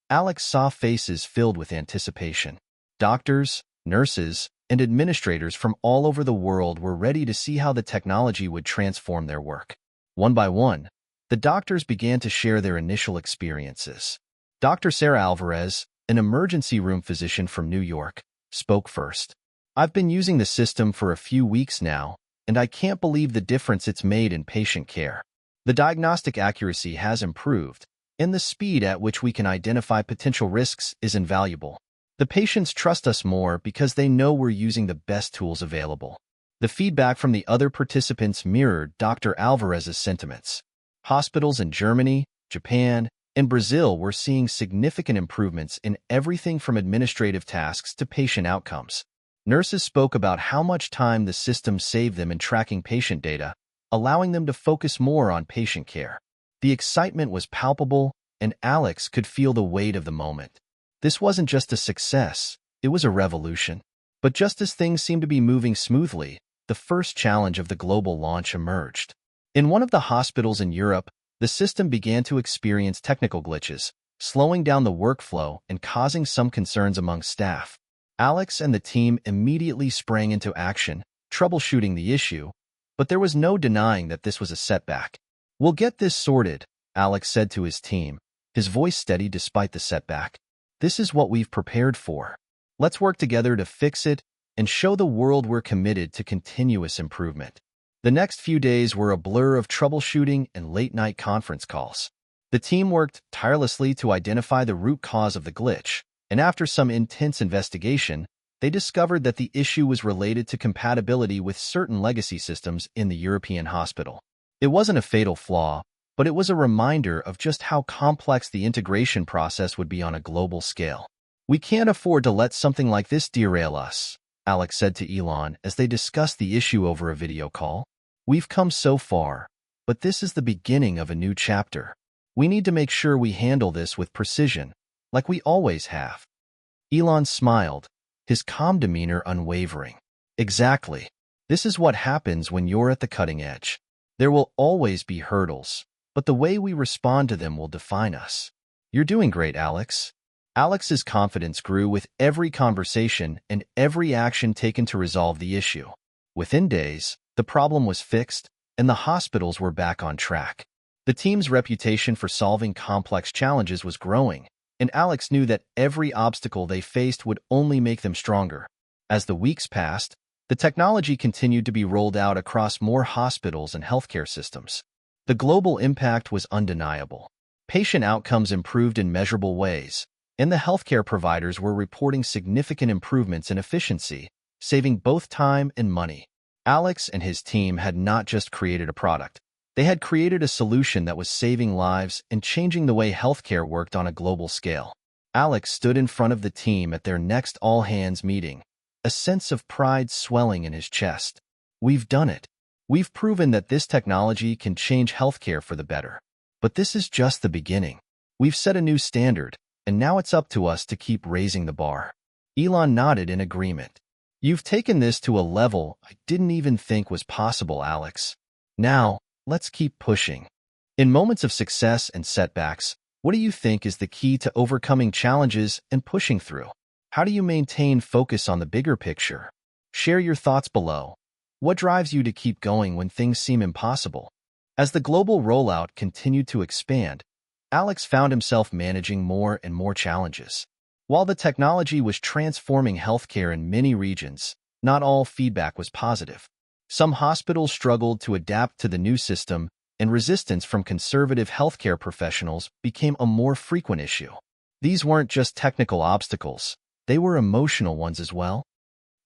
Alex saw faces filled with anticipation. Doctors, nurses, and administrators from all over the world were ready to see how the technology would transform their work. One by one, the doctors began to share their initial experiences. Dr. Sarah Alvarez, an emergency room physician from New York, spoke first. "I've been using the system for a few weeks now, and I can't believe the difference it's made in patient care. The diagnostic accuracy has improved, and the speed at which we can identify potential risks is invaluable. The patients trust us more because they know we're using the best tools available." The feedback from the other participants mirrored Dr. Alvarez's sentiments. Hospitals in Germany, Japan, In Brazil, we're seeing significant improvements in everything from administrative tasks to patient outcomes. Nurses spoke about how much time the system saved them in tracking patient data, allowing them to focus more on patient care. The excitement was palpable, and Alex could feel the weight of the moment. This wasn't just a success, it was a revolution. But just as things seemed to be moving smoothly, the first challenge of the global launch emerged. In one of the hospitals in Europe, the system began to experience technical glitches, slowing down the workflow and causing some concerns among staff. Alex and the team immediately sprang into action, troubleshooting the issue, but there was no denying that this was a setback. "We'll get this sorted," Alex said to his team, his voice steady despite the setback. "This is what we've prepared for. Let's work together to fix it and show the world we're committed to continuous improvement." The next few days were a blur of troubleshooting and late-night conference calls. The team worked tirelessly to identify the root cause of the glitch, and after some intense investigation, they discovered that the issue was related to compatibility with certain legacy systems in the European hospital. It wasn't a fatal flaw, but it was a reminder of just how complex the integration process would be on a global scale. "We can't afford to let something like this derail us," Alex said to Elon as they discussed the issue over a video call. "We've come so far, but this is the beginning of a new chapter. We need to make sure we handle this with precision, like we always have." Elon smiled, his calm demeanor unwavering. "Exactly. This is what happens when you're at the cutting edge. There will always be hurdles, but the way we respond to them will define us." "You're doing great, Alex." Alex's confidence grew with every conversation and every action taken to resolve the issue. Within days, the problem was fixed, and the hospitals were back on track. The team's reputation for solving complex challenges was growing, and Alex knew that every obstacle they faced would only make them stronger. As the weeks passed, the technology continued to be rolled out across more hospitals and healthcare systems. The global impact was undeniable. Patient outcomes improved in measurable ways, and the healthcare providers were reporting significant improvements in efficiency, saving both time and money. Alex and his team had not just created a product. They had created a solution that was saving lives and changing the way healthcare worked on a global scale. Alex stood in front of the team at their next all-hands meeting, a sense of pride swelling in his chest. "We've done it. We've proven that this technology can change healthcare for the better. But this is just the beginning. We've set a new standard, and now it's up to us to keep raising the bar." Elon nodded in agreement. "You've taken this to a level I didn't even think was possible, Alex. Now, let's keep pushing." In moments of success and setbacks, what do you think is the key to overcoming challenges and pushing through? How do you maintain focus on the bigger picture? Share your thoughts below. What drives you to keep going when things seem impossible? As the global rollout continued to expand, Alex found himself managing more and more challenges. While the technology was transforming healthcare in many regions, not all feedback was positive. Some hospitals struggled to adapt to the new system, and resistance from conservative healthcare professionals became a more frequent issue. These weren't just technical obstacles, they were emotional ones as well.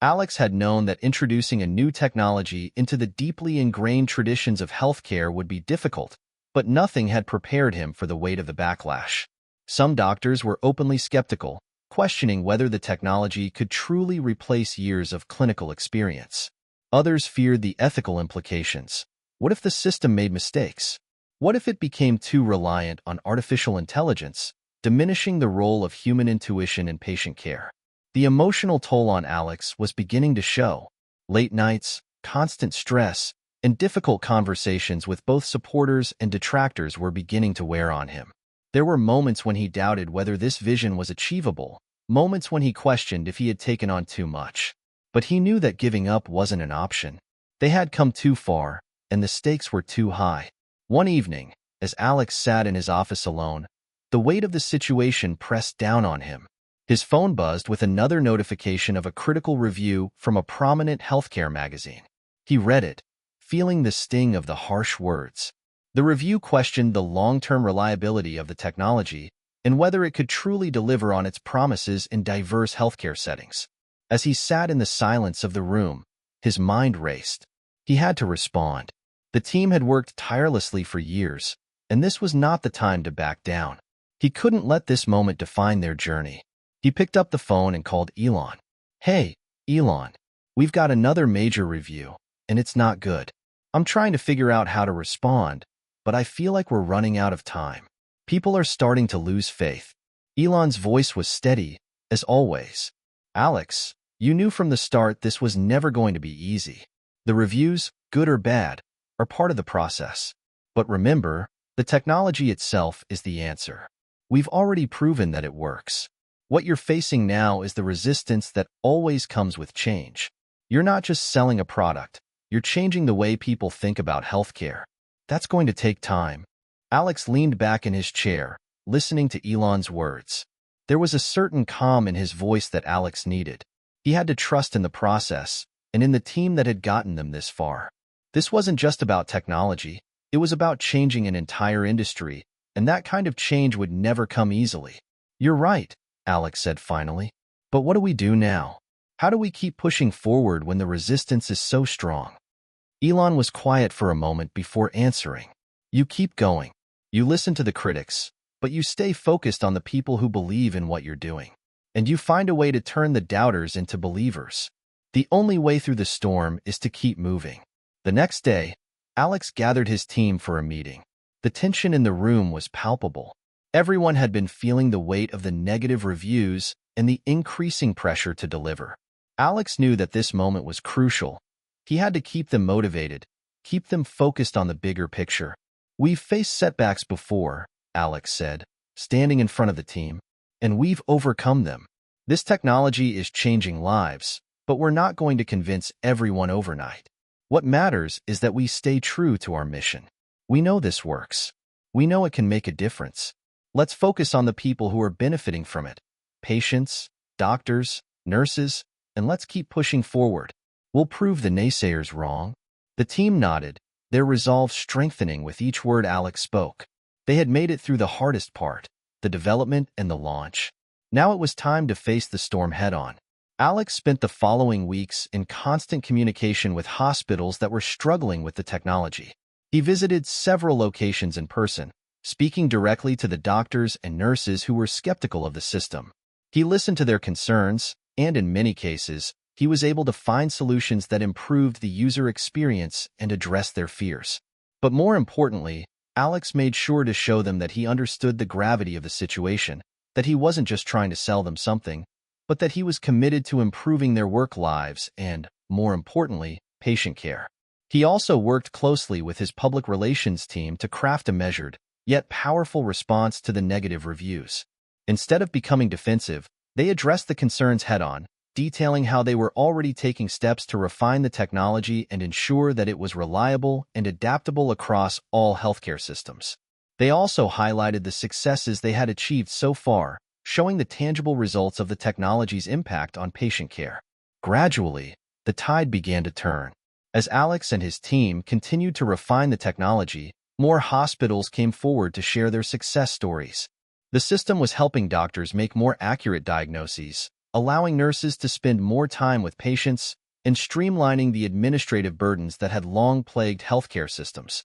Alex had known that introducing a new technology into the deeply ingrained traditions of healthcare would be difficult, but nothing had prepared him for the weight of the backlash. Some doctors were openly skeptical, questioning whether the technology could truly replace years of clinical experience. Others feared the ethical implications. What if the system made mistakes? What if it became too reliant on artificial intelligence, diminishing the role of human intuition in patient care? The emotional toll on Alex was beginning to show. Late nights, constant stress, and difficult conversations with both supporters and detractors were beginning to wear on him. There were moments when he doubted whether this vision was achievable, moments when he questioned if he had taken on too much. But he knew that giving up wasn't an option. They had come too far, and the stakes were too high. One evening, as Alex sat in his office alone, the weight of the situation pressed down on him. His phone buzzed with another notification of a critical review from a prominent healthcare magazine. He read it, feeling the sting of the harsh words. The review questioned the long-term reliability of the technology and whether it could truly deliver on its promises in diverse healthcare settings. As he sat in the silence of the room, his mind raced. He had to respond. The team had worked tirelessly for years, and this was not the time to back down. He couldn't let this moment define their journey. He picked up the phone and called Elon. "Hey, Elon, we've got another major review, and it's not good. I'm trying to figure out how to respond, but I feel like we're running out of time. People are starting to lose faith." Elon's voice was steady, as always. "Alex, you knew from the start this was never going to be easy. The reviews, good or bad, are part of the process. But remember, the technology itself is the answer. We've already proven that it works. What you're facing now is the resistance that always comes with change. You're not just selling a product, you're changing the way people think about healthcare. That's going to take time." Alex leaned back in his chair, listening to Elon's words. There was a certain calm in his voice that Alex needed. He had to trust in the process and in the team that had gotten them this far. This wasn't just about technology, it was about changing an entire industry, and that kind of change would never come easily. "You're right," Alex said finally. "But what do we do now? How do we keep pushing forward when the resistance is so strong?" Elon was quiet for a moment before answering. "You keep going. You listen to the critics, but you stay focused on the people who believe in what you're doing. And you find a way to turn the doubters into believers. The only way through the storm is to keep moving." The next day, Alex gathered his team for a meeting. The tension in the room was palpable. Everyone had been feeling the weight of the negative reviews and the increasing pressure to deliver. Alex knew that this moment was crucial. He had to keep them motivated, keep them focused on the bigger picture. "We've faced setbacks before," Alex said, standing in front of the team, "and we've overcome them. This technology is changing lives, but we're not going to convince everyone overnight. What matters is that we stay true to our mission. We know this works. We know it can make a difference. Let's focus on the people who are benefiting from it. Patients, doctors, nurses, and let's keep pushing forward. We'll prove the naysayers wrong." The team nodded, their resolve strengthening with each word Alex spoke. They had made it through the hardest part, the development and the launch. Now it was time to face the storm head-on. Alex spent the following weeks in constant communication with hospitals that were struggling with the technology. He visited several locations in person, speaking directly to the doctors and nurses who were skeptical of the system. He listened to their concerns, and in many cases, he was able to find solutions that improved the user experience and addressed their fears. But more importantly, Alex made sure to show them that he understood the gravity of the situation, that he wasn't just trying to sell them something, but that he was committed to improving their work lives and, more importantly, patient care. He also worked closely with his public relations team to craft a measured, yet powerful response to the negative reviews. Instead of becoming defensive, they addressed the concerns head-on, detailing how they were already taking steps to refine the technology and ensure that it was reliable and adaptable across all healthcare systems. They also highlighted the successes they had achieved so far, showing the tangible results of the technology's impact on patient care. Gradually, the tide began to turn. As Alex and his team continued to refine the technology, more hospitals came forward to share their success stories. The system was helping doctors make more accurate diagnoses, allowing nurses to spend more time with patients, and streamlining the administrative burdens that had long plagued healthcare systems.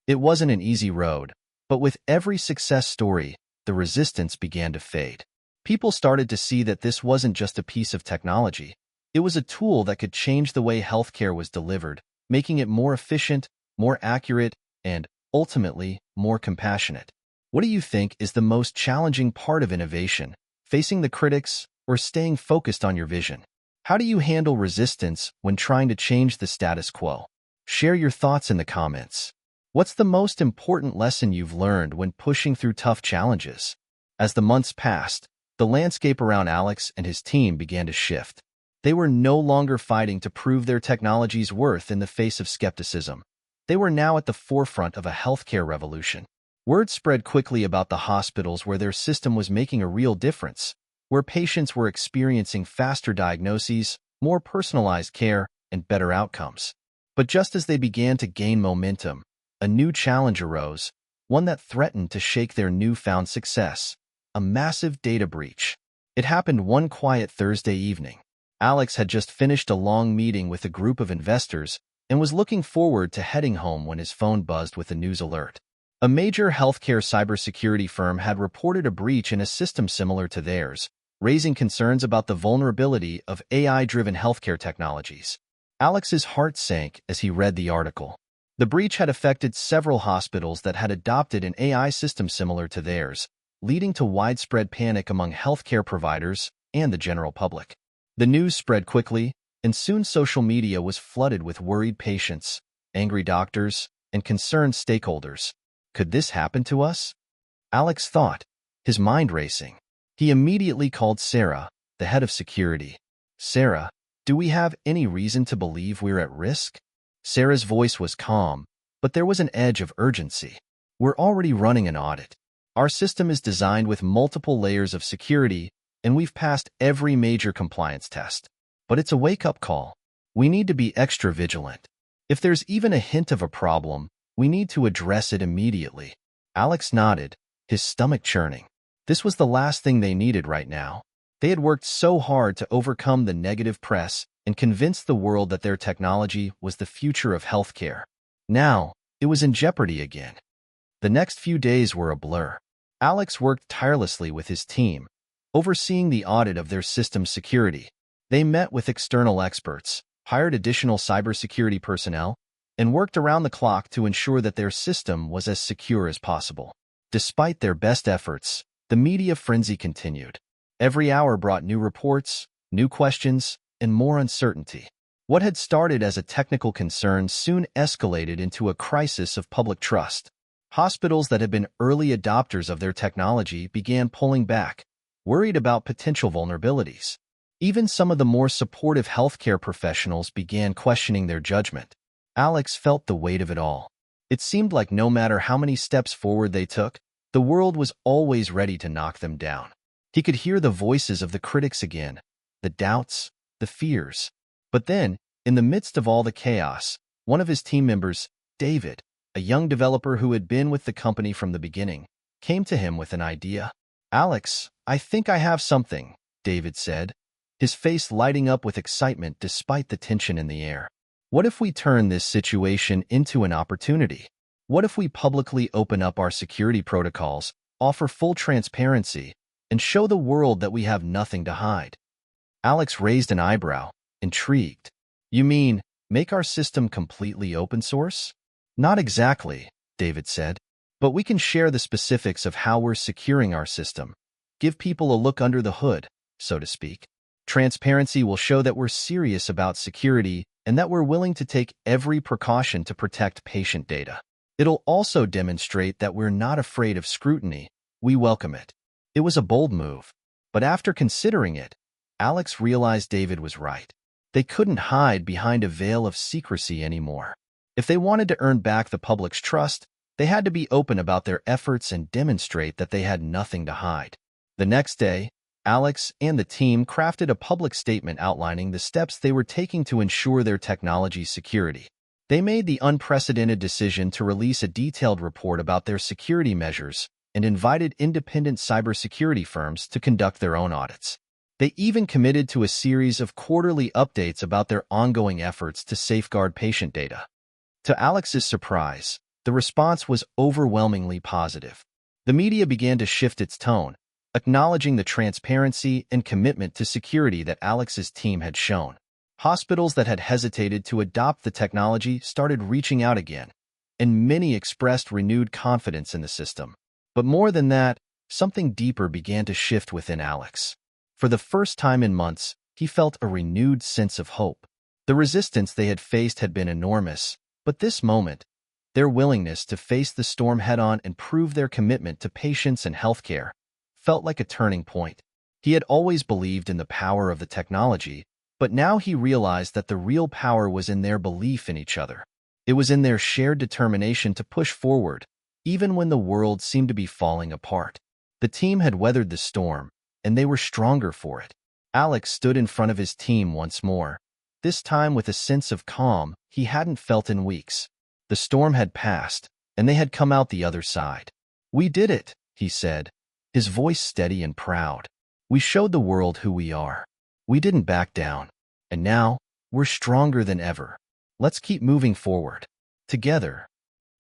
It wasn't an easy road, but with every success story, the resistance began to fade. People started to see that this wasn't just a piece of technology. It was a tool that could change the way healthcare was delivered, making it more efficient, more accurate, and, ultimately, more compassionate. What do you think is the most challenging part of innovation, facing the critics or staying focused on your vision? How do you handle resistance when trying to change the status quo? Share your thoughts in the comments. What's the most important lesson you've learned when pushing through tough challenges? As the months passed, the landscape around Alex and his team began to shift. They were no longer fighting to prove their technology's worth in the face of skepticism. They were now at the forefront of a healthcare revolution. Word spread quickly about the hospitals where their system was making a real difference, where patients were experiencing faster diagnoses, more personalized care, and better outcomes. But just as they began to gain momentum, a new challenge arose, one that threatened to shake their newfound success: a massive data breach. It happened one quiet Thursday evening. Alex had just finished a long meeting with a group of investors and was looking forward to heading home when his phone buzzed with a news alert. A major healthcare cybersecurity firm had reported a breach in a system similar to theirs, raising concerns about the vulnerability of AI-driven healthcare technologies. Alex's heart sank as he read the article. The breach had affected several hospitals that had adopted an AI system similar to theirs, leading to widespread panic among healthcare providers and the general public. The news spread quickly, and soon social media was flooded with worried patients, angry doctors, and concerned stakeholders. Could this happen to us? Alex thought, his mind racing. He immediately called Sarah, the head of security. Sarah, do we have any reason to believe we're at risk? Sarah's voice was calm, but there was an edge of urgency. We're already running an audit. Our system is designed with multiple layers of security, and we've passed every major compliance test. But it's a wake-up call. We need to be extra vigilant. If there's even a hint of a problem, we need to address it immediately. Alex nodded, his stomach churning. This was the last thing they needed right now. They had worked so hard to overcome the negative press and convince the world that their technology was the future of healthcare. Now, it was in jeopardy again. The next few days were a blur. Alex worked tirelessly with his team, overseeing the audit of their system's security. They met with external experts, hired additional cybersecurity personnel, and worked around the clock to ensure that their system was as secure as possible. Despite their best efforts, the media frenzy continued. Every hour brought new reports, new questions, and more uncertainty. What had started as a technical concern soon escalated into a crisis of public trust. Hospitals that had been early adopters of their technology began pulling back, worried about potential vulnerabilities. Even some of the more supportive healthcare professionals began questioning their judgment. Alex felt the weight of it all. It seemed like no matter how many steps forward they took, the world was always ready to knock them down. He could hear the voices of the critics again, the doubts, the fears. But then, in the midst of all the chaos, one of his team members, David, a young developer who had been with the company from the beginning, came to him with an idea. Alex, I think I have something, David said, his face lighting up with excitement despite the tension in the air. What if we turn this situation into an opportunity? What if we publicly open up our security protocols, offer full transparency, and show the world that we have nothing to hide? Alex raised an eyebrow, intrigued. You mean, make our system completely open source? Not exactly, David said. But we can share the specifics of how we're securing our system. Give people a look under the hood, so to speak. Transparency will show that we're serious about security and that we're willing to take every precaution to protect patient data. It'll also demonstrate that we're not afraid of scrutiny. We welcome it. It was a bold move. But after considering it, Alex realized David was right. They couldn't hide behind a veil of secrecy anymore. If they wanted to earn back the public's trust, they had to be open about their efforts and demonstrate that they had nothing to hide. The next day, Alex and the team crafted a public statement outlining the steps they were taking to ensure their technology's security. They made the unprecedented decision to release a detailed report about their security measures and invited independent cybersecurity firms to conduct their own audits. They even committed to a series of quarterly updates about their ongoing efforts to safeguard patient data. To Alex's surprise, the response was overwhelmingly positive. The media began to shift its tone, acknowledging the transparency and commitment to security that Alex's team had shown. Hospitals that had hesitated to adopt the technology started reaching out again, and many expressed renewed confidence in the system. But more than that, something deeper began to shift within Alex. For the first time in months, he felt a renewed sense of hope. The resistance they had faced had been enormous, but this moment, their willingness to face the storm head-on and prove their commitment to patients and healthcare, felt like a turning point. He had always believed in the power of the technology, but now he realized that the real power was in their belief in each other. It was in their shared determination to push forward, even when the world seemed to be falling apart. The team had weathered the storm, and they were stronger for it. Alex stood in front of his team once more, this time with a sense of calm he hadn't felt in weeks. The storm had passed, and they had come out the other side. "We did it," he said, his voice steady and proud. "We showed the world who we are. We didn't back down. And now, we're stronger than ever. Let's keep moving forward. Together."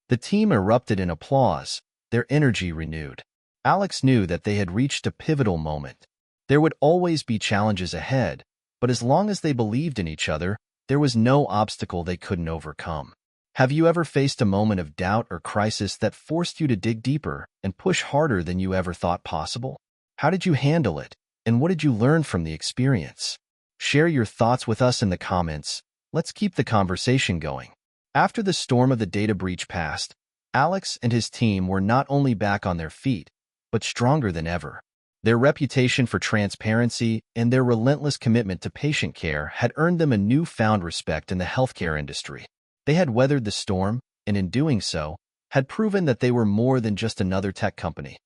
The team erupted in applause, their energy renewed. Alex knew that they had reached a pivotal moment. There would always be challenges ahead, but as long as they believed in each other, there was no obstacle they couldn't overcome. Have you ever faced a moment of doubt or crisis that forced you to dig deeper and push harder than you ever thought possible? How did you handle it, and what did you learn from the experience? Share your thoughts with us in the comments. Let's keep the conversation going. After the storm of the data breach passed, Alex and his team were not only back on their feet, but stronger than ever. Their reputation for transparency and their relentless commitment to patient care had earned them a newfound respect in the healthcare industry. They had weathered the storm, and in doing so, had proven that they were more than just another tech company.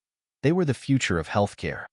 They were the future of healthcare.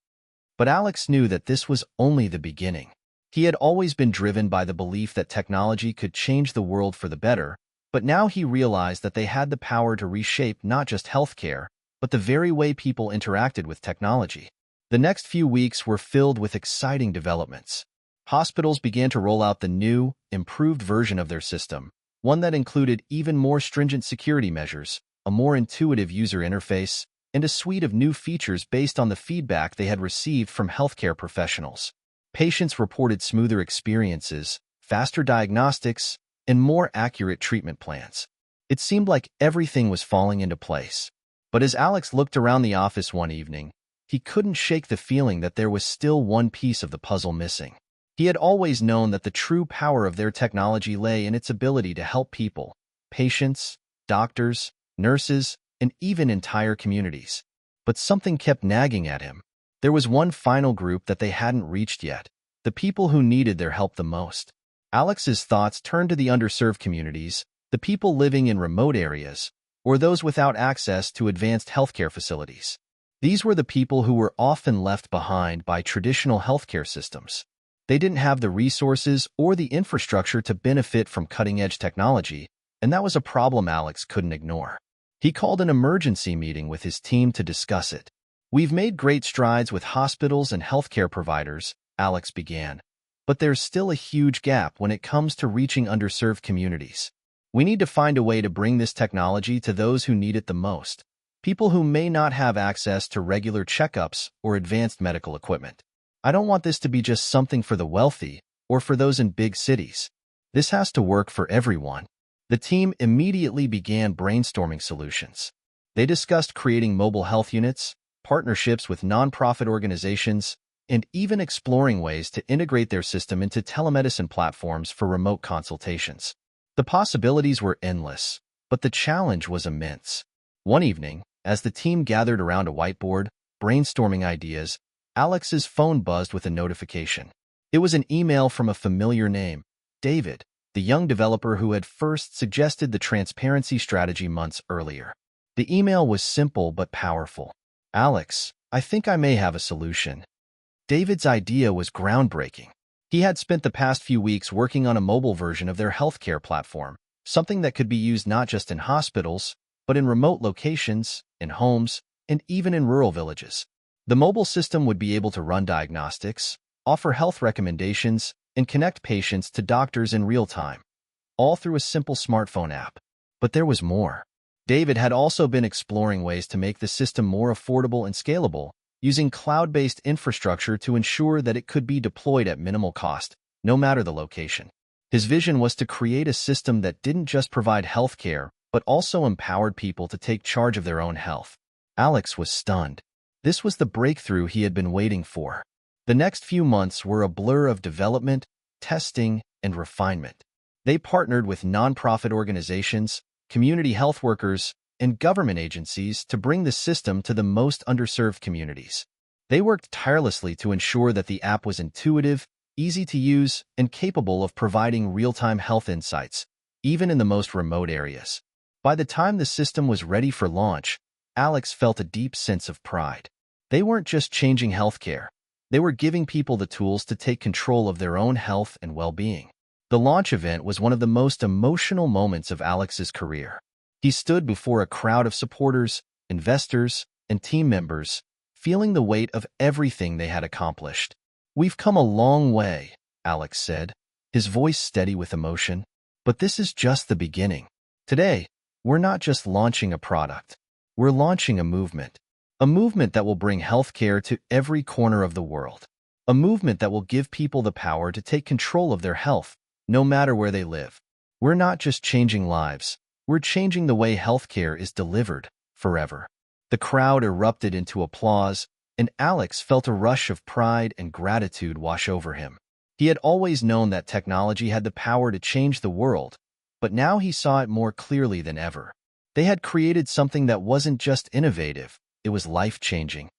But Alex knew that this was only the beginning. He had always been driven by the belief that technology could change the world for the better, but now he realized that they had the power to reshape not just healthcare, but the very way people interacted with technology. The next few weeks were filled with exciting developments. Hospitals began to roll out the new, improved version of their system, one that included even more stringent security measures, a more intuitive user interface, and a suite of new features based on the feedback they had received from healthcare professionals. Patients reported smoother experiences, faster diagnostics, and more accurate treatment plans. It seemed like everything was falling into place. But as Alex looked around the office one evening, he couldn't shake the feeling that there was still one piece of the puzzle missing. He had always known that the true power of their technology lay in its ability to help people, patients, doctors, nurses, and even entire communities. But something kept nagging at him. There was one final group that they hadn't reached yet, the people who needed their help the most. Alex's thoughts turned to the underserved communities, the people living in remote areas, or those without access to advanced healthcare facilities. These were the people who were often left behind by traditional healthcare systems. They didn't have the resources or the infrastructure to benefit from cutting-edge technology, and that was a problem Alex couldn't ignore. He called an emergency meeting with his team to discuss it. "We've made great strides with hospitals and healthcare providers," Alex began, "but there's still a huge gap when it comes to reaching underserved communities. We need to find a way to bring this technology to those who need it the most, people who may not have access to regular checkups or advanced medical equipment. I don't want this to be just something for the wealthy or for those in big cities. This has to work for everyone." The team immediately began brainstorming solutions. They discussed creating mobile health units, partnerships with nonprofit organizations, and even exploring ways to integrate their system into telemedicine platforms for remote consultations. The possibilities were endless, but the challenge was immense. One evening, as the team gathered around a whiteboard, brainstorming ideas, Alex's phone buzzed with a notification. It was an email from a familiar name, David, the young developer who had first suggested the transparency strategy months earlier. The email was simple but powerful. "Alex, I think I may have a solution." David's idea was groundbreaking. He had spent the past few weeks working on a mobile version of their healthcare platform, something that could be used not just in hospitals, but in remote locations, in homes, and even in rural villages. The mobile system would be able to run diagnostics, offer health recommendations, and connect patients to doctors in real time, all through a simple smartphone app. But there was more. David had also been exploring ways to make the system more affordable and scalable, using cloud-based infrastructure to ensure that it could be deployed at minimal cost, no matter the location. His vision was to create a system that didn't just provide healthcare, but also empowered people to take charge of their own health. Alex was stunned. This was the breakthrough he had been waiting for. The next few months were a blur of development, testing, and refinement. They partnered with nonprofit organizations, community health workers, and government agencies to bring the system to the most underserved communities. They worked tirelessly to ensure that the app was intuitive, easy to use, and capable of providing real-time health insights, even in the most remote areas. By the time the system was ready for launch, Alex felt a deep sense of pride. They weren't just changing healthcare. They were giving people the tools to take control of their own health and well-being. The launch event was one of the most emotional moments of Alex's career. He stood before a crowd of supporters, investors, and team members, feeling the weight of everything they had accomplished. "We've come a long way," Alex said, his voice steady with emotion. "But this is just the beginning. Today, We're not just launching a product. We're launching a movement. A movement that will bring healthcare to every corner of the world. A movement that will give people the power to take control of their health, no matter where they live. We're not just changing lives. We're changing the way healthcare is delivered, forever. The crowd erupted into applause, and Alex felt a rush of pride and gratitude wash over him. He had always known that technology had the power to change the world, but now he saw it more clearly than ever. They had created something that wasn't just innovative, it was life-changing.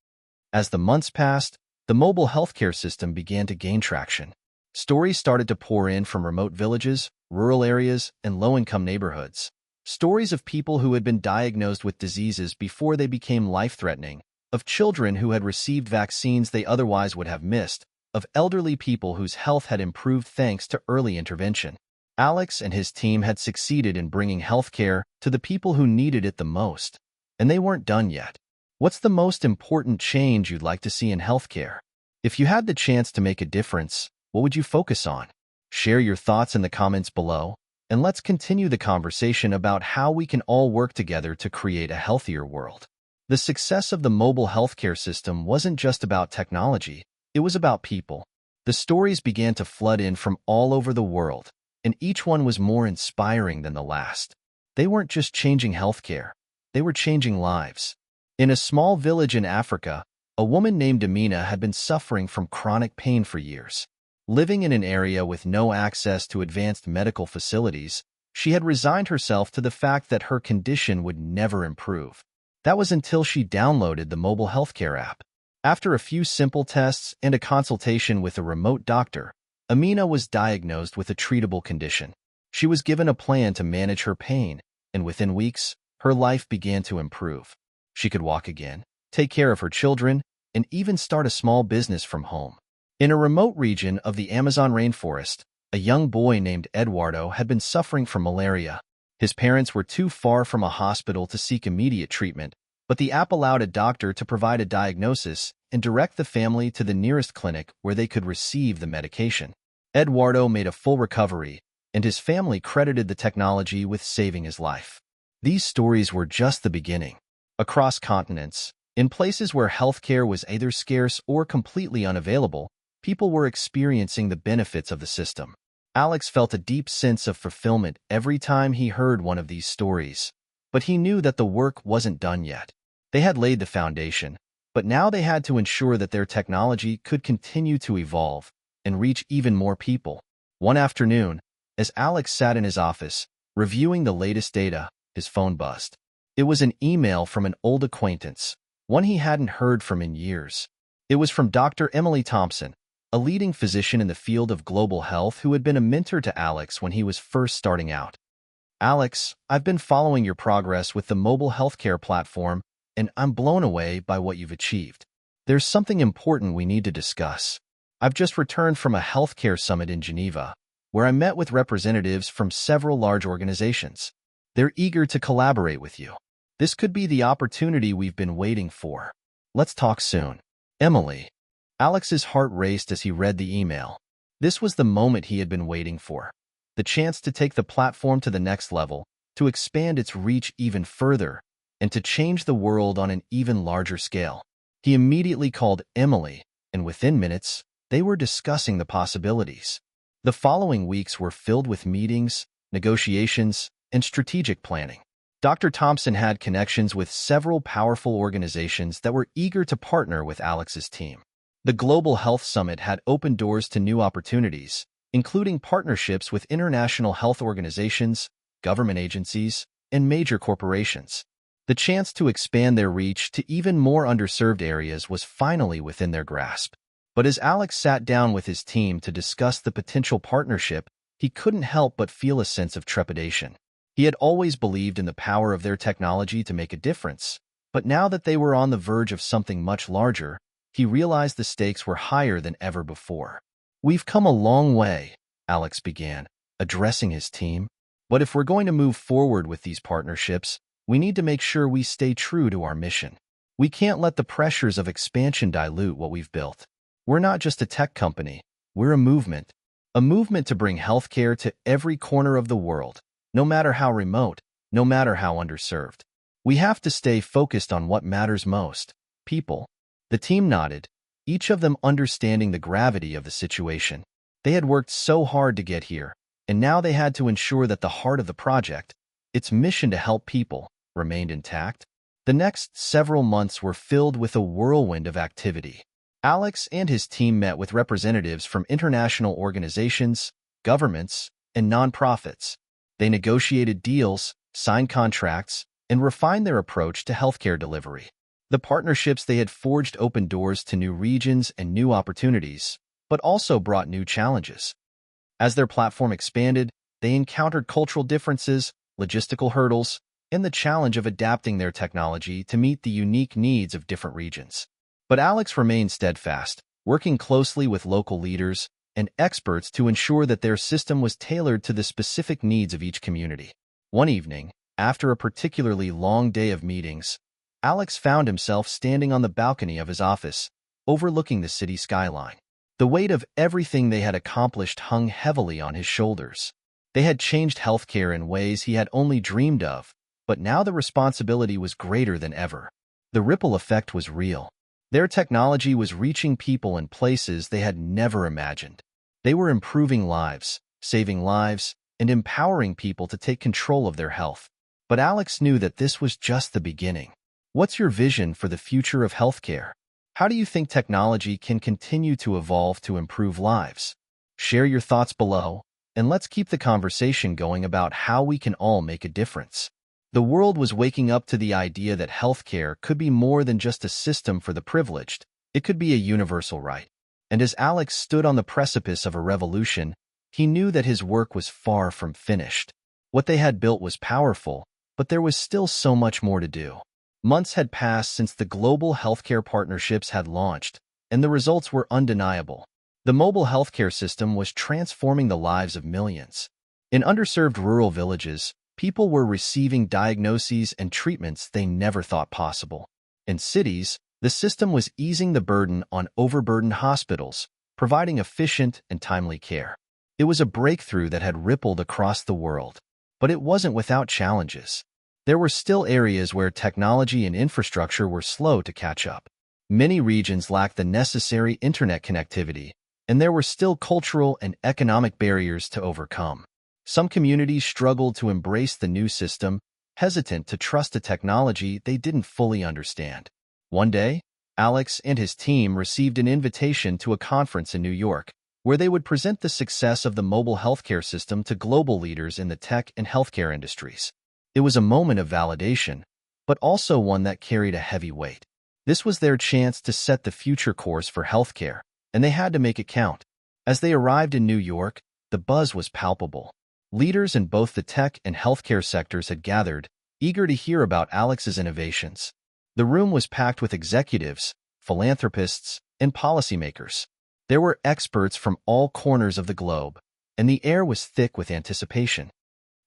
As the months passed, the mobile healthcare system began to gain traction. Stories started to pour in from remote villages, rural areas, and low-income neighborhoods. Stories of people who had been diagnosed with diseases before they became life-threatening, of children who had received vaccines they otherwise would have missed, of elderly people whose health had improved thanks to early intervention. Alex and his team had succeeded in bringing healthcare to the people who needed it the most. And they weren't done yet. What's the most important change you'd like to see in healthcare? If you had the chance to make a difference, what would you focus on? Share your thoughts in the comments below, and let's continue the conversation about how we can all work together to create a healthier world. The success of the mobile healthcare system wasn't just about technology, it was about people. The stories began to flood in from all over the world, and each one was more inspiring than the last. They weren't just changing healthcare, they were changing lives. In a small village in Africa, a woman named Amina had been suffering from chronic pain for years. Living in an area with no access to advanced medical facilities, she had resigned herself to the fact that her condition would never improve. That was until she downloaded the mobile healthcare app. After a few simple tests and a consultation with a remote doctor, Amina was diagnosed with a treatable condition. She was given a plan to manage her pain, and within weeks, her life began to improve. She could walk again, take care of her children, and even start a small business from home. In a remote region of the Amazon rainforest, a young boy named Eduardo had been suffering from malaria. His parents were too far from a hospital to seek immediate treatment, but the app allowed a doctor to provide a diagnosis and direct the family to the nearest clinic where they could receive the medication. Eduardo made a full recovery, and his family credited the technology with saving his life. These stories were just the beginning. Across continents, in places where healthcare was either scarce or completely unavailable, people were experiencing the benefits of the system. Alex felt a deep sense of fulfillment every time he heard one of these stories. But he knew that the work wasn't done yet. They had laid the foundation, but now they had to ensure that their technology could continue to evolve and reach even more people. One afternoon, as Alex sat in his office, reviewing the latest data, his phone buzzed. It was an email from an old acquaintance, one he hadn't heard from in years. It was from Dr. Emily Thompson, a leading physician in the field of global health who had been a mentor to Alex when he was first starting out. Alex, I've been following your progress with the mobile healthcare platform, and I'm blown away by what you've achieved. There's something important we need to discuss. I've just returned from a healthcare summit in Geneva, where I met with representatives from several large organizations. They're eager to collaborate with you. This could be the opportunity we've been waiting for. Let's talk soon. Emily. Alex's heart raced as he read the email. This was the moment he had been waiting for. The chance to take the platform to the next level, to expand its reach even further, and to change the world on an even larger scale. He immediately called Emily, and within minutes, they were discussing the possibilities. The following weeks were filled with meetings, negotiations, and strategic planning. Dr. Thompson had connections with several powerful organizations that were eager to partner with Alex's team. The Global Health Summit had opened doors to new opportunities, including partnerships with international health organizations, government agencies, and major corporations. The chance to expand their reach to even more underserved areas was finally within their grasp. But as Alex sat down with his team to discuss the potential partnership, he couldn't help but feel a sense of trepidation. He had always believed in the power of their technology to make a difference, but now that they were on the verge of something much larger, he realized the stakes were higher than ever before. We've come a long way, Alex began, addressing his team. But if we're going to move forward with these partnerships, we need to make sure we stay true to our mission. We can't let the pressures of expansion dilute what we've built. We're not just a tech company, we're a movement to bring healthcare to every corner of the world, no matter how remote, no matter how underserved. We have to stay focused on what matters most: people. The team nodded, each of them understanding the gravity of the situation. They had worked so hard to get here, and now they had to ensure that the heart of the project, its mission to help people, remained intact. The next several months were filled with a whirlwind of activity. Alex and his team met with representatives from international organizations, governments, and nonprofits. They negotiated deals, signed contracts, and refined their approach to healthcare delivery. The partnerships they had forged opened doors to new regions and new opportunities, but also brought new challenges. As their platform expanded, they encountered cultural differences, logistical hurdles, and the challenge of adapting their technology to meet the unique needs of different regions. But Alex remained steadfast, working closely with local leaders and experts to ensure that their system was tailored to the specific needs of each community. One evening, after a particularly long day of meetings, Alex found himself standing on the balcony of his office, overlooking the city skyline. The weight of everything they had accomplished hung heavily on his shoulders. They had changed healthcare in ways he had only dreamed of, but now the responsibility was greater than ever. The ripple effect was real. Their technology was reaching people in places they had never imagined. They were improving lives, saving lives, and empowering people to take control of their health. But Alex knew that this was just the beginning. What's your vision for the future of healthcare? How do you think technology can continue to evolve to improve lives? Share your thoughts below, and let's keep the conversation going about how we can all make a difference. The world was waking up to the idea that healthcare could be more than just a system for the privileged. It could be a universal right. And as Alex stood on the precipice of a revolution, he knew that his work was far from finished. What they had built was powerful, but there was still so much more to do. Months had passed since the global healthcare partnerships had launched, and the results were undeniable. The mobile healthcare system was transforming the lives of millions. In underserved rural villages, people were receiving diagnoses and treatments they never thought possible. In cities, the system was easing the burden on overburdened hospitals, providing efficient and timely care. It was a breakthrough that had rippled across the world. But it wasn't without challenges. There were still areas where technology and infrastructure were slow to catch up. Many regions lacked the necessary internet connectivity, and there were still cultural and economic barriers to overcome. Some communities struggled to embrace the new system, hesitant to trust a technology they didn't fully understand. One day, Alex and his team received an invitation to a conference in New York, where they would present the success of the mobile healthcare system to global leaders in the tech and healthcare industries. It was a moment of validation, but also one that carried a heavy weight. This was their chance to set the future course for healthcare, and they had to make it count. As they arrived in New York, the buzz was palpable. Leaders in both the tech and healthcare sectors had gathered, eager to hear about Alex's innovations. The room was packed with executives, philanthropists, and policymakers. There were experts from all corners of the globe, and the air was thick with anticipation.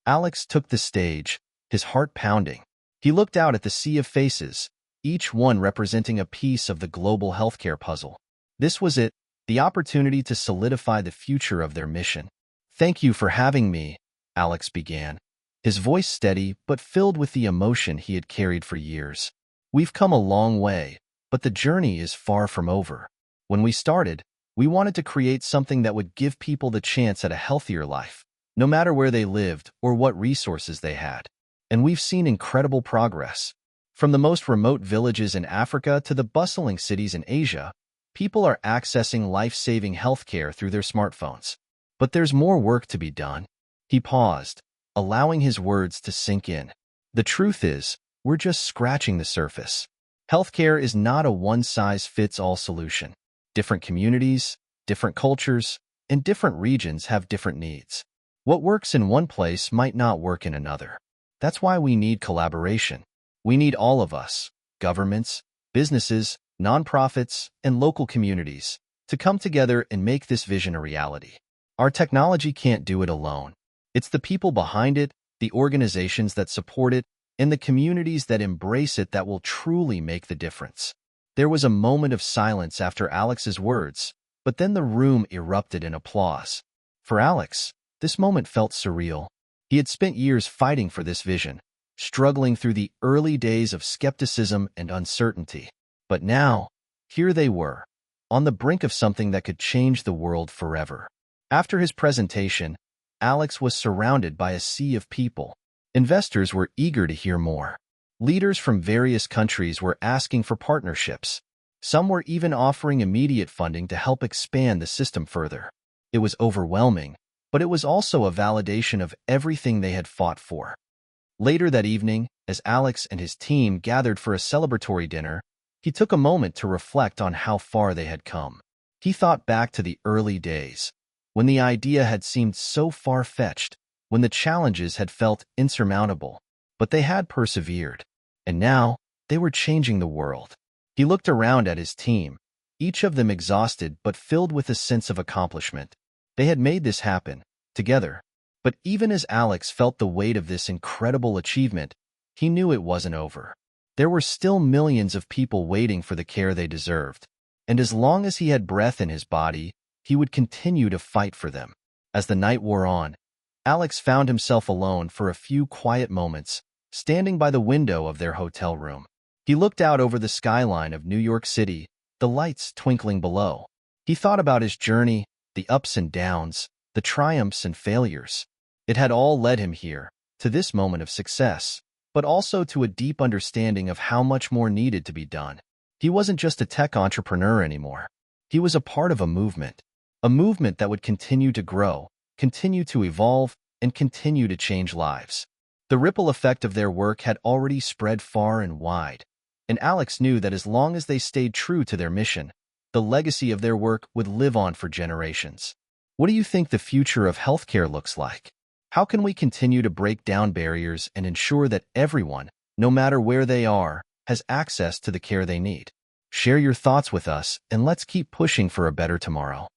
Alex took the stage, his heart pounding. He looked out at the sea of faces, each one representing a piece of the global healthcare puzzle. This was it, the opportunity to solidify the future of their mission. "Thank you for having me," Alex began, his voice steady but filled with the emotion he had carried for years. "We've come a long way, but the journey is far from over. When we started, we wanted to create something that would give people the chance at a healthier life, no matter where they lived or what resources they had. And we've seen incredible progress. From the most remote villages in Africa to the bustling cities in Asia, people are accessing life-saving healthcare through their smartphones. But there's more work to be done." He paused, allowing his words to sink in. "The truth is, we're just scratching the surface. Healthcare is not a one-size-fits-all solution. Different communities, different cultures, and different regions have different needs. What works in one place might not work in another. That's why we need collaboration. We need all of us, governments, businesses, nonprofits, and local communities, to come together and make this vision a reality. Our technology can't do it alone. It's the people behind it, the organizations that support it, and the communities that embrace it that will truly make the difference." There was a moment of silence after Alex's words, but then the room erupted in applause. For Alex, this moment felt surreal. He had spent years fighting for this vision, struggling through the early days of skepticism and uncertainty. But now, here they were, on the brink of something that could change the world forever. After his presentation, Alex was surrounded by a sea of people. Investors were eager to hear more. Leaders from various countries were asking for partnerships. Some were even offering immediate funding to help expand the system further. It was overwhelming, but it was also a validation of everything they had fought for. Later that evening, as Alex and his team gathered for a celebratory dinner, he took a moment to reflect on how far they had come. He thought back to the early days, when the idea had seemed so far-fetched, when the challenges had felt insurmountable, but they had persevered. And now, they were changing the world. He looked around at his team, each of them exhausted but filled with a sense of accomplishment. They had made this happen, together. But even as Alex felt the weight of this incredible achievement, he knew it wasn't over. There were still millions of people waiting for the care they deserved. And as long as he had breath in his body, he would continue to fight for them. As the night wore on, Alex found himself alone for a few quiet moments, standing by the window of their hotel room. He looked out over the skyline of New York City, the lights twinkling below. He thought about his journey, the ups and downs, the triumphs and failures. It had all led him here, to this moment of success, but also to a deep understanding of how much more needed to be done. He wasn't just a tech entrepreneur anymore. He was a part of a movement that would continue to grow, continue to evolve, and continue to change lives. The ripple effect of their work had already spread far and wide, and Alex knew that as long as they stayed true to their mission, the legacy of their work would live on for generations. What do you think the future of healthcare looks like? How can we continue to break down barriers and ensure that everyone, no matter where they are, has access to the care they need? Share your thoughts with us, and let's keep pushing for a better tomorrow.